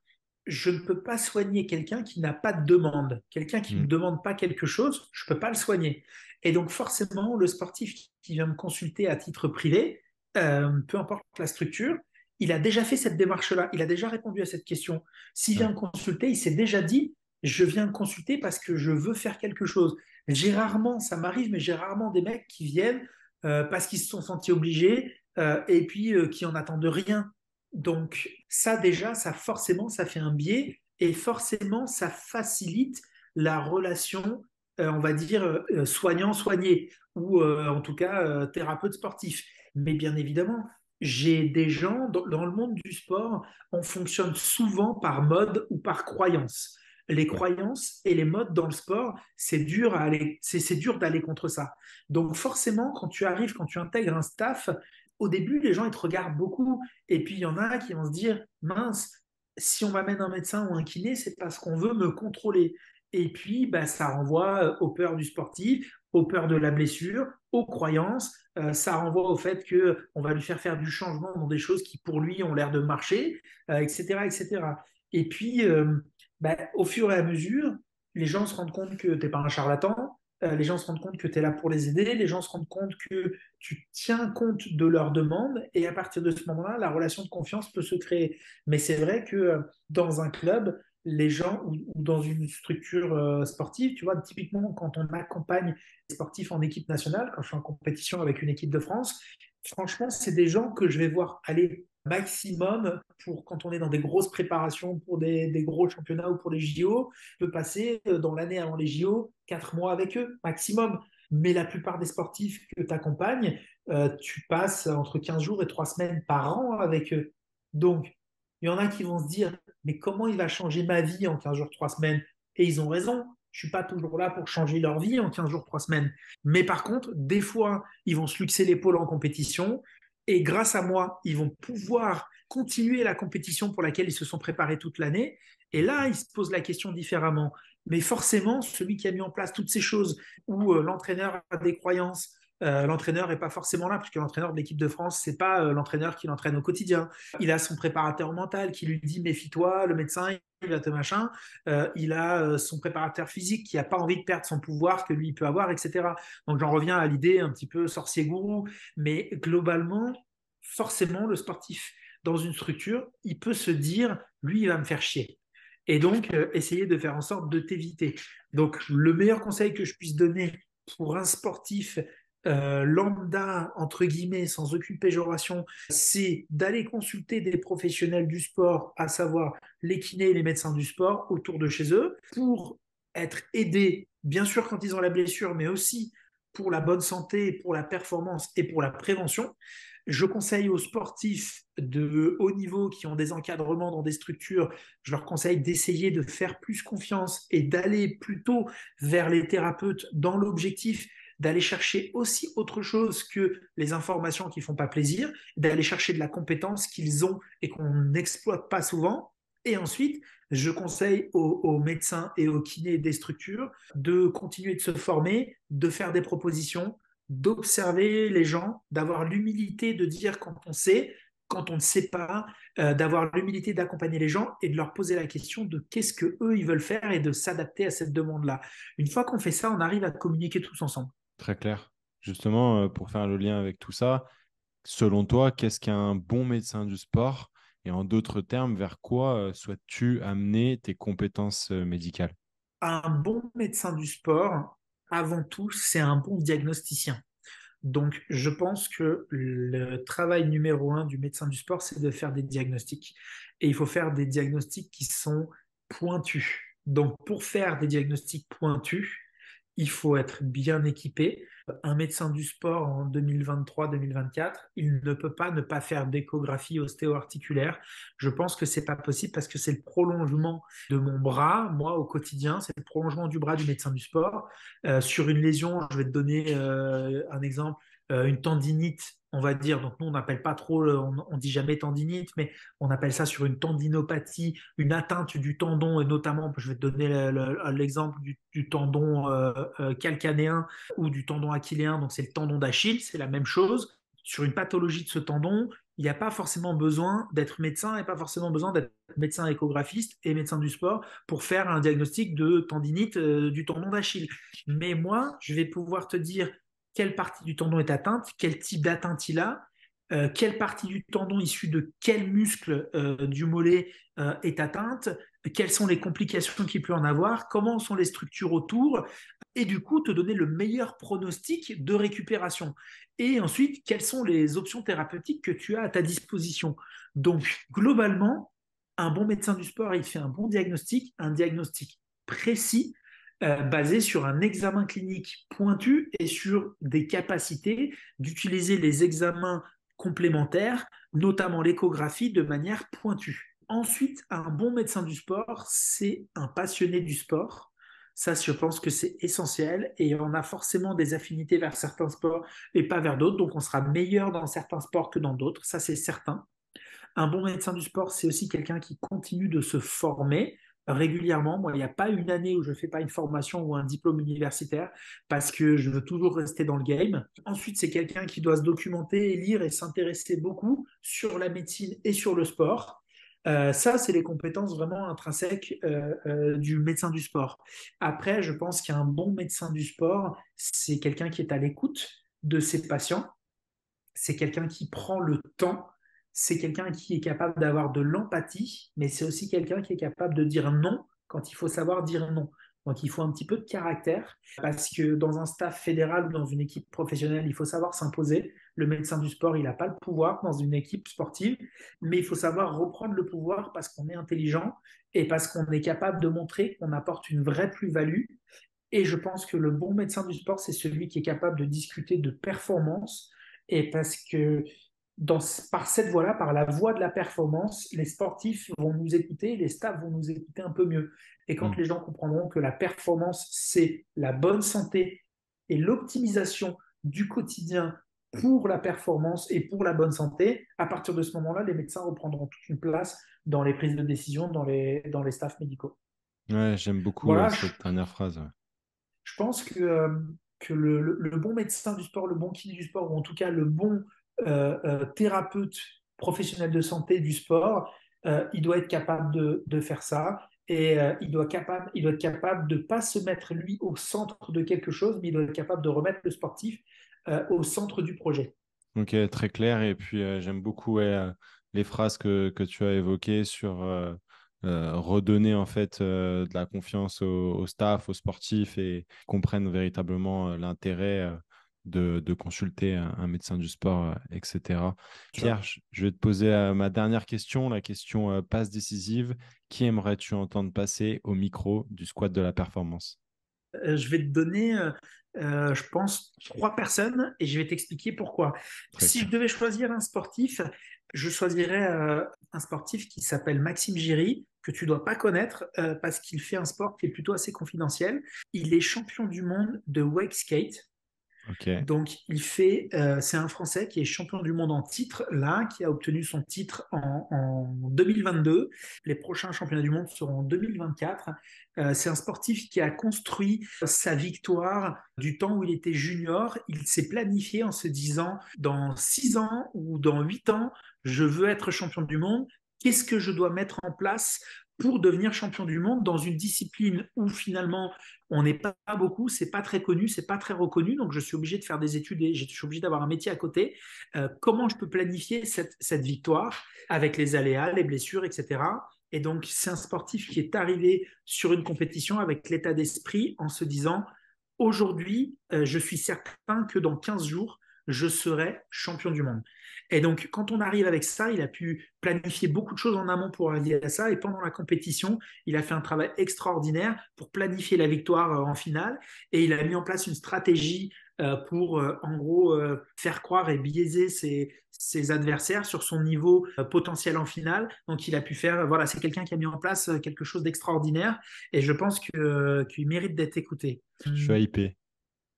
je ne peux pas soigner quelqu'un qui n'a pas de demande. Quelqu'un qui ne me hmm, demande pas quelque chose, je ne peux pas le soigner. Et donc forcément, le sportif qui vient me consulter à titre privé, peu importe la structure, il a déjà fait cette démarche-là, il a déjà répondu à cette question. S'il vient ouais, me consulter, il s'est déjà dit, je viens me consulter parce que je veux faire quelque chose. J'ai rarement, ça m'arrive, mais j'ai rarement des mecs qui viennent parce qu'ils se sont sentis obligés et puis qui en attendent rien. Donc ça déjà, ça forcément, ça fait un biais et forcément, ça facilite la relation, on va dire, soignant-soigné ou en tout cas thérapeute sportif. Mais bien évidemment, j'ai des gens dans le monde du sport, on fonctionne souvent par mode ou par croyance. Les ouais. croyances et les modes dans le sport, c'est dur à aller, c'est dur d'aller contre ça. Donc forcément, quand tu arrives, quand tu intègres un staff, au début, les gens ils te regardent beaucoup. Et puis il y en a qui vont se dire, mince, si on m'amène un médecin ou un kiné, c'est parce qu'on veut me contrôler. Et puis, bah, ça renvoie aux peurs du sportif, aux peurs de la blessure, aux croyances. Ça renvoie au fait qu'on va lui faire du changement dans des choses qui, pour lui, ont l'air de marcher, etc., etc. Et puis, bah, au fur et à mesure, les gens se rendent compte que tu n'es pas un charlatan, les gens se rendent compte que tu es là pour les aider, les gens se rendent compte que tu tiens compte de leurs demandes et à partir de ce moment-là, la relation de confiance peut se créer. Mais c'est vrai que dans un club, les gens ou dans une structure sportive, tu vois, typiquement quand on accompagne les sportifs en équipe nationale, quand je suis en compétition avec une équipe de France, franchement, c'est des gens que je vais voir aller maximum pour quand on est dans des grosses préparations pour des gros championnats ou pour les JO, je peux passer dans l'année avant les JO 4 mois avec eux maximum. Mais la plupart des sportifs que tu accompagnes, tu passes entre 15 jours et 3 semaines par an avec eux. Donc, il y en a qui vont se dire, mais comment il va changer ma vie en 15 jours, 3 semaines? Et ils ont raison. Je ne suis pas toujours là pour changer leur vie en 15 jours, 3 semaines. Mais par contre, des fois, ils vont se luxer l'épaule en compétition. Et grâce à moi, ils vont pouvoir continuer la compétition pour laquelle ils se sont préparés toute l'année. Et là, ils se posent la question différemment. Mais forcément, celui qui a mis en place toutes ces choses, où l'entraîneur a des croyances, l'entraîneur n'est pas forcément là, puisque l'entraîneur de l'équipe de France, c'est pas l'entraîneur qui l'entraîne au quotidien. Il a son préparateur mental qui lui dit méfie-toi, le médecin, il va te machin. Il a son préparateur physique qui n'a pas envie de perdre son pouvoir que lui il peut avoir, etc. Donc j'en reviens à l'idée un petit peu sorcier-gourou, mais globalement, forcément, le sportif dans une structure, il peut se dire, lui, il va me faire chier. Et donc, essayer de faire en sorte de t'éviter. Donc, le meilleur conseil que je puisse donner pour un sportif lambda, entre guillemets, sans aucune péjoration, c'est d'aller consulter des professionnels du sport, à savoir les kinés et les médecins du sport autour de chez eux, pour être aidés, bien sûr quand ils ont la blessure, mais aussi pour la bonne santé, pour la performance et pour la prévention. Je conseille aux sportifs de haut niveau qui ont des encadrements dans des structures, je leur conseille d'essayer de faire plus confiance et d'aller plutôt vers les thérapeutes dans l'objectif d'aller chercher aussi autre chose que les informations qui font pas plaisir, d'aller chercher de la compétence qu'ils ont et qu'on n'exploite pas souvent. Et ensuite, je conseille aux médecins et aux kinés des structures de continuer de se former, de faire des propositions, d'observer les gens, d'avoir l'humilité de dire quand on sait, quand on ne sait pas, d'avoir l'humilité d'accompagner les gens et de leur poser la question de qu'est-ce que eux ils veulent faire et de s'adapter à cette demande-là. Une fois qu'on fait ça, on arrive à communiquer tous ensemble. Très clair. Justement, pour faire le lien avec tout ça, selon toi, qu'est-ce qu'un bon médecin du sport? Et en d'autres termes, vers quoi souhaites-tu amener tes compétences médicales? un bon médecin du sport, avant tout, c'est un bon diagnosticien. Donc, je pense que le travail numéro un du médecin du sport, c'est de faire des diagnostics. Et il faut faire des diagnostics qui sont pointus. Donc, pour faire des diagnostics pointus, il faut être bien équipé. Un médecin du sport en 2023-2024, il ne peut pas ne pas faire d'échographie ostéo-articulaire. Je pense que c'est pas possible parce que c'est le prolongement de mon bras, moi au quotidien, c'est le prolongement du bras du médecin du sport. Sur une lésion, je vais te donner un exemple, une tendinite, on va dire. Donc nous, on n'appelle pas trop, on dit jamais tendinite, mais on appelle ça sur une tendinopathie, une atteinte du tendon, et notamment, je vais te donner l'exemple du tendon calcanéen ou du tendon achilléen, donc c'est le tendon d'Achille, c'est la même chose. Sur une pathologie de ce tendon, il n'y a pas forcément besoin d'être médecin et pas forcément besoin d'être médecin échographiste et médecin du sport pour faire un diagnostic de tendinite du tendon d'Achille. Mais moi, je vais pouvoir te dire quelle partie du tendon est atteinte, quel type d'atteinte il a, quelle partie du tendon issu de quel muscle du mollet est atteinte, quelles sont les complications qu'il peut en avoir, comment sont les structures autour, et du coup te donner le meilleur pronostic de récupération. Et ensuite, quelles sont les options thérapeutiques que tu as à ta disposition. Donc, globalement, un bon médecin du sport, il fait un diagnostic précis, basé sur un examen clinique pointu et sur des capacités d'utiliser les examens complémentaires, notamment l'échographie, de manière pointue. Ensuite, un bon médecin du sport, c'est un passionné du sport. Ça, je pense que c'est essentiel et on a forcément des affinités vers certains sports et pas vers d'autres. Donc, on sera meilleur dans certains sports que dans d'autres. Ça, c'est certain. Un bon médecin du sport, c'est aussi quelqu'un qui continue de se former régulièrement. Moi, il n'y a pas une année où je ne fais pas une formation ou un diplôme universitaire parce que je veux toujours rester dans le game. Ensuite, c'est quelqu'un qui doit se documenter, lire et s'intéresser beaucoup sur la médecine et sur le sport. Ça, c'est les compétences vraiment intrinsèques du médecin du sport. Après, je pense qu'un bon médecin du sport, c'est quelqu'un qui est à l'écoute de ses patients, c'est quelqu'un qui prend le temps, c'est quelqu'un qui est capable d'avoir de l'empathie, mais c'est aussi quelqu'un qui est capable de dire non quand il faut savoir dire non. Donc il faut un petit peu de caractère, parce que dans un staff fédéral ou dans une équipe professionnelle, il faut savoir s'imposer. Le médecin du sport, il n'a pas le pouvoir dans une équipe sportive, mais il faut savoir reprendre le pouvoir parce qu'on est intelligent et parce qu'on est capable de montrer qu'on apporte une vraie plus-value. Et je pense que le bon médecin du sport, c'est celui qui est capable de discuter de performance. Et parce que dans, par cette voie-là, par la voie de la performance, les sportifs vont nous écouter, les staffs vont nous écouter un peu mieux. Et quand Mm. les gens comprendront que la performance, c'est la bonne santé et l'optimisation du quotidien pour la performance et pour la bonne santé, à partir de ce moment-là, les médecins reprendront toute une place dans les prises de décision, dans les staffs médicaux. Ouais, j'aime beaucoup Voilà, cette dernière phrase. Ouais. je pense que le bon médecin du sport, le bon kiné du sport, ou en tout cas le bon thérapeute professionnel de santé du sport, il doit être capable de faire ça. Et il doit être capable de ne pas se mettre lui au centre de quelque chose, mais il doit être capable de remettre le sportif au centre du projet. Ok, très clair. Et puis, j'aime beaucoup ouais, les phrases que tu as évoquées sur redonner en fait de la confiance au staff, aux sportifs et comprennent véritablement l'intérêt de consulter un médecin du sport, etc. Tu vois. Pierre, je vais te poser ma dernière question, la question passe décisive. Qui aimerais-tu entendre passer au micro du squat de la performance? Je vais te donner, je pense, trois personnes et je vais t'expliquer pourquoi. Très Si je clair. devais choisir un sportif, je choisirais un sportif qui s'appelle Maxime Giry, que tu dois pas connaître parce qu'il fait un sport qui est plutôt assez confidentiel. Il est champion du monde de wake skate. Ok. Donc, c'est un Français qui est champion du monde en titre, là, qui a obtenu son titre en 2022. Les prochains championnats du monde seront en 2024. C'est un sportif qui a construit sa victoire du temps où il était junior. Il s'est planifié en se disant, dans 6 ans ou dans 8 ans, je veux être champion du monde. Qu'est-ce que je dois mettre en place pour devenir champion du monde dans une discipline où finalement on n'est pas beaucoup, c'est pas très connu, c'est pas très reconnu, donc je suis obligé de faire des études et je suis obligé d'avoir un métier à côté. Comment je peux planifier cette victoire avec les aléas, les blessures, etc. Et donc, c'est un sportif qui est arrivé sur une compétition avec l'état d'esprit en se disant, aujourd'hui, je suis certain que dans 15 jours, je serai champion du monde. Et donc, quand on arrive avec ça, il a pu planifier beaucoup de choses en amont pour arriver à ça. Et pendant la compétition, il a fait un travail extraordinaire pour planifier la victoire en finale. Et il a mis en place une stratégie pour, en gros, faire croire et biaiser ses adversaires sur son niveau potentiel en finale. Donc, il a pu faire, voilà, c'est quelqu'un qui a mis en place quelque chose d'extraordinaire. Et je pense qu'il mérite d'être écouté. Je suis hypé.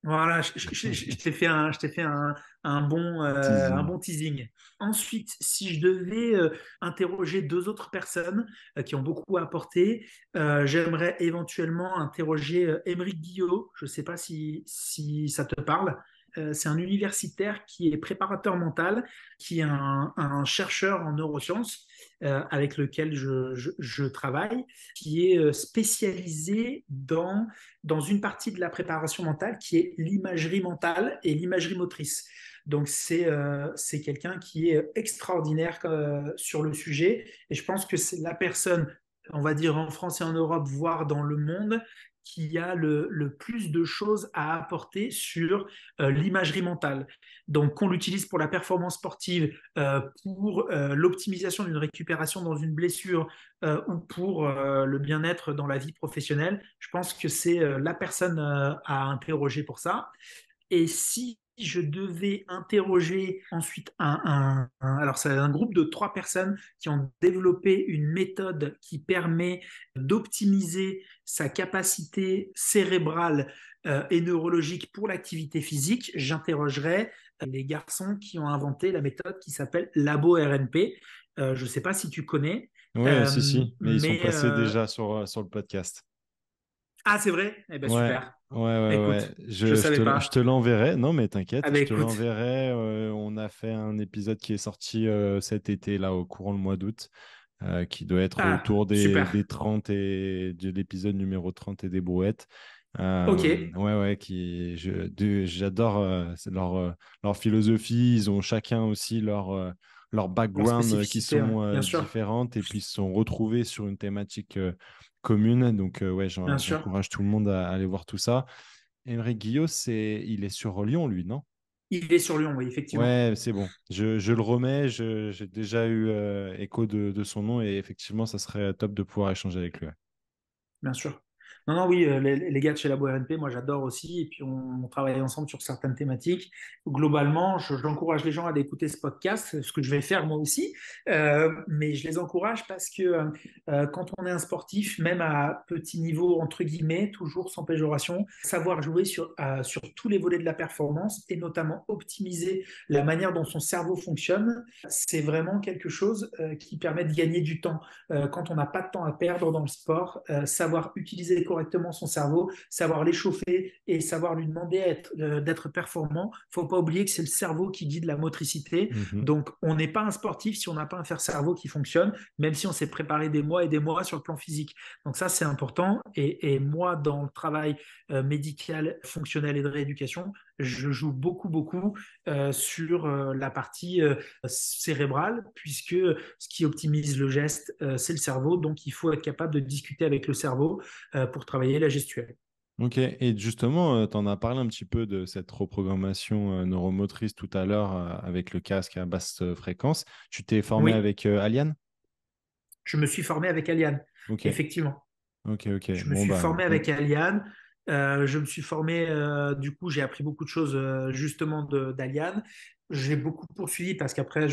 Voilà, je t'ai fait un Teasing. bon teasing. Ensuite, si je devais interroger deux autres personnes qui ont beaucoup apporté, j'aimerais éventuellement interroger Émeric Guillot. Je ne sais pas si ça te parle. C'est un universitaire qui est préparateur mental, qui est un chercheur en neurosciences avec lequel je travaille, qui est spécialisé dans une partie de la préparation mentale qui est l'imagerie mentale et l'imagerie motrice. Donc, c'est quelqu'un qui est extraordinaire sur le sujet. Et je pense que c'est la personne, on va dire en France et en Europe, voire dans le monde, qui a le plus de choses à apporter sur l'imagerie mentale. Donc, qu'on l'utilise pour la performance sportive, pour l'optimisation d'une récupération dans une blessure ou pour le bien-être dans la vie professionnelle, je pense que c'est la personne à interroger pour ça. Et si je devais interroger ensuite alors c'est un groupe de 3 personnes qui ont développé une méthode qui permet d'optimiser sa capacité cérébrale et neurologique pour l'activité physique, j'interrogerais les garçons qui ont inventé la méthode qui s'appelle Labo RNP. Je ne sais pas si tu connais, Ouais, si, si, mais ils sont mais passés déjà sur le podcast. ah c'est vrai, eh ben Ouais, super. ouais, ouais, ouais. Écoute, je Je savais je te pas. l'enverrai. Non, mais Ah t'inquiète, ben je te écoute, l'enverrai. On a fait un épisode qui est sorti cet été, là, au courant le mois d'août, qui doit être ah autour des super. 30 et de l'épisode numéro 30 et des brouettes. Ok, Ouais, ouais, j'adore leur philosophie. Ils ont chacun aussi leur leur background qui spécificité, ouais. sont Bien sûr, différentes et puis se sont retrouvés sur une thématique commune. Donc, ouais, bien sûr. j'encourage tout le monde à aller voir tout ça. Émeric Guillot, il est sur Lyon, lui, non? Il est sur Lyon, oui, effectivement, Ouais, c'est bon. Je le remets. J'ai déjà eu écho de son nom et effectivement, ça serait top de pouvoir échanger avec lui. Ouais. bien sûr. Non, non, oui, les gars de chez Labo RNP, moi j'adore aussi, et puis on travaille ensemble sur certaines thématiques. Globalement, j'encourage les gens à écouter ce podcast, ce que je vais faire moi aussi, mais je les encourage parce que quand on est un sportif, même à petit niveau, entre guillemets, toujours sans péjoration, savoir jouer sur tous les volets de la performance et notamment optimiser la manière dont son cerveau fonctionne, c'est vraiment quelque chose qui permet de gagner du temps. Quand on n'a pas de temps à perdre dans le sport, savoir utiliser correctement son cerveau, savoir l'échauffer et savoir lui demander d'être performant. Il ne faut pas oublier que c'est le cerveau qui guide la motricité. Mhm. Donc, on n'est pas un sportif si on n'a pas un cerveau qui fonctionne, même si on s'est préparé des mois et des mois sur le plan physique. Donc ça, c'est important. Et moi, dans le travail médical, fonctionnel et de rééducation, je joue beaucoup, beaucoup sur la partie cérébrale, puisque ce qui optimise le geste, c'est le cerveau. Donc, il faut être capable de discuter avec le cerveau pour travailler la gestuelle. Ok, et justement, tu en as parlé un petit peu de cette reprogrammation neuromotrice tout à l'heure avec le casque à basse fréquence. Tu t'es formé Oui, avec Aliane? je me suis formé avec Aliane, Ok, effectivement. ok, ok. Je me Bon, suis bah, formé avec Aliane. Je me suis formé, du coup, j'ai appris beaucoup de choses justement d'Aliane. J'ai beaucoup poursuivi parce qu'après,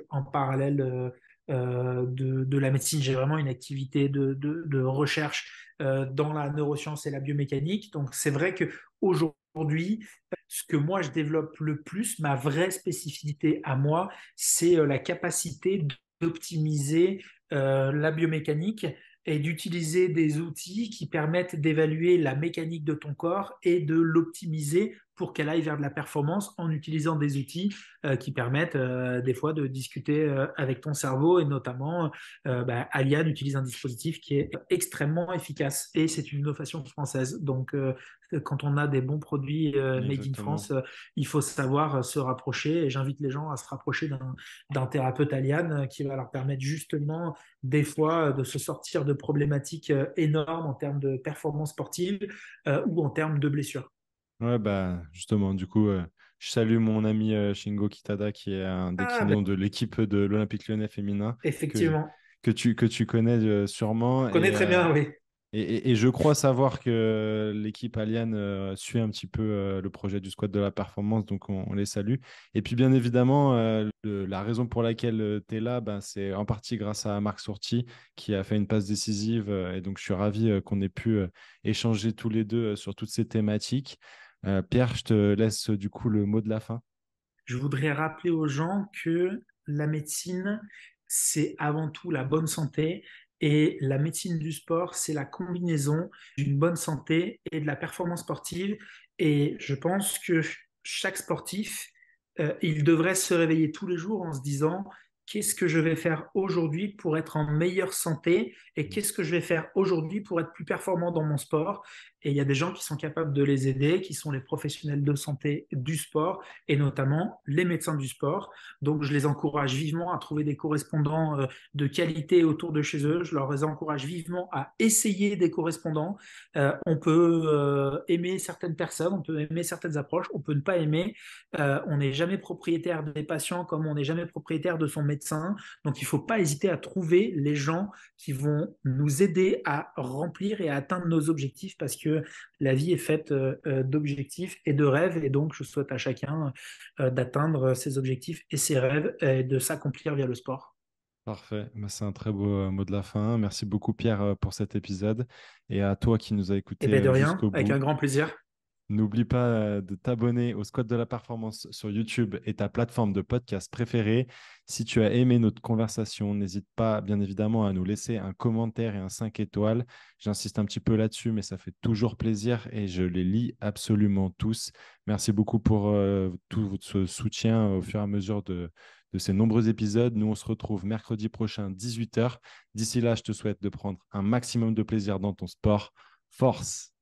en parallèle de la médecine, j'ai vraiment une activité de recherche dans la neuroscience et la biomécanique. Donc, c'est vrai que aujourd'hui, ce que moi je développe le plus, ma vraie spécificité à moi, c'est la capacité d'optimiser la biomécanique et d'utiliser des outils qui permettent d'évaluer la mécanique de ton corps et de l'optimiser pour qu'elle aille vers de la performance en utilisant des outils qui permettent des fois de discuter avec ton cerveau et notamment Alian utilise un dispositif qui est extrêmement efficace et c'est une innovation française. Donc quand on a des bons produits made in Exactement. France, il faut savoir se rapprocher et j'invite les gens à se rapprocher d'un thérapeute Alian qui va leur permettre justement des fois de se sortir de problématiques énormes en termes de performance sportive ou en termes de blessures. Ouais, bah, justement, du coup, je salue mon ami Shingo Kitada, qui est un des Ah, ben, quignons de l'équipe de l'Olympique Lyonnais féminin, que, effectivement. que tu connais sûrement. Je connais très bien, oui. Et je crois savoir que l'équipe Allianz suit un petit peu le projet du squat de la performance, donc on les salue. Et puis bien évidemment, la raison pour laquelle tu es là, ben, c'est en partie grâce à Marc Sourti qui a fait une passe décisive. Et donc je suis ravi qu'on ait pu échanger tous les deux sur toutes ces thématiques. Pierre, je te laisse du coup le mot de la fin. Je voudrais rappeler aux gens que la médecine, c'est avant tout la bonne santé et la médecine du sport, c'est la combinaison d'une bonne santé et de la performance sportive. Et je pense que chaque sportif, il devrait se réveiller tous les jours en se disant, qu'est-ce que je vais faire aujourd'hui pour être en meilleure santé et qu'est-ce que je vais faire aujourd'hui pour être plus performant dans mon sport. Et il y a des gens qui sont capables de les aider, qui sont les professionnels de santé du sport et notamment les médecins du sport. Donc, je les encourage vivement à trouver des correspondants de qualité autour de chez eux. Je leur encourage vivement à essayer des correspondants. On peut aimer certaines personnes, on peut aimer certaines approches, on peut ne pas aimer. On n'est jamais propriétaire des patients comme on n'est jamais propriétaire de son médecin. Donc, il ne faut pas hésiter à trouver les gens qui vont nous aider à remplir et à atteindre nos objectifs parce que la vie est faite d'objectifs et de rêves. Et donc, je souhaite à chacun d'atteindre ses objectifs et ses rêves et de s'accomplir via le sport. Parfait. Bah, c'est un très beau mot de la fin. Merci beaucoup, Pierre, pour cet épisode. Et à toi qui nous a Et écoutés bien de rien, jusqu'au avec bout. un grand plaisir. N'oublie pas de t'abonner au Squat de la Performance sur YouTube et ta plateforme de podcast préférée. Si tu as aimé notre conversation, n'hésite pas bien évidemment à nous laisser un commentaire et un 5 étoiles. J'insiste un petit peu là-dessus, mais ça fait toujours plaisir et je les lis absolument tous. Merci beaucoup pour tout votre soutien au fur et à mesure de ces nombreux épisodes. Nous, on se retrouve mercredi prochain, 18h. D'ici là, je te souhaite de prendre un maximum de plaisir dans ton sport. Force!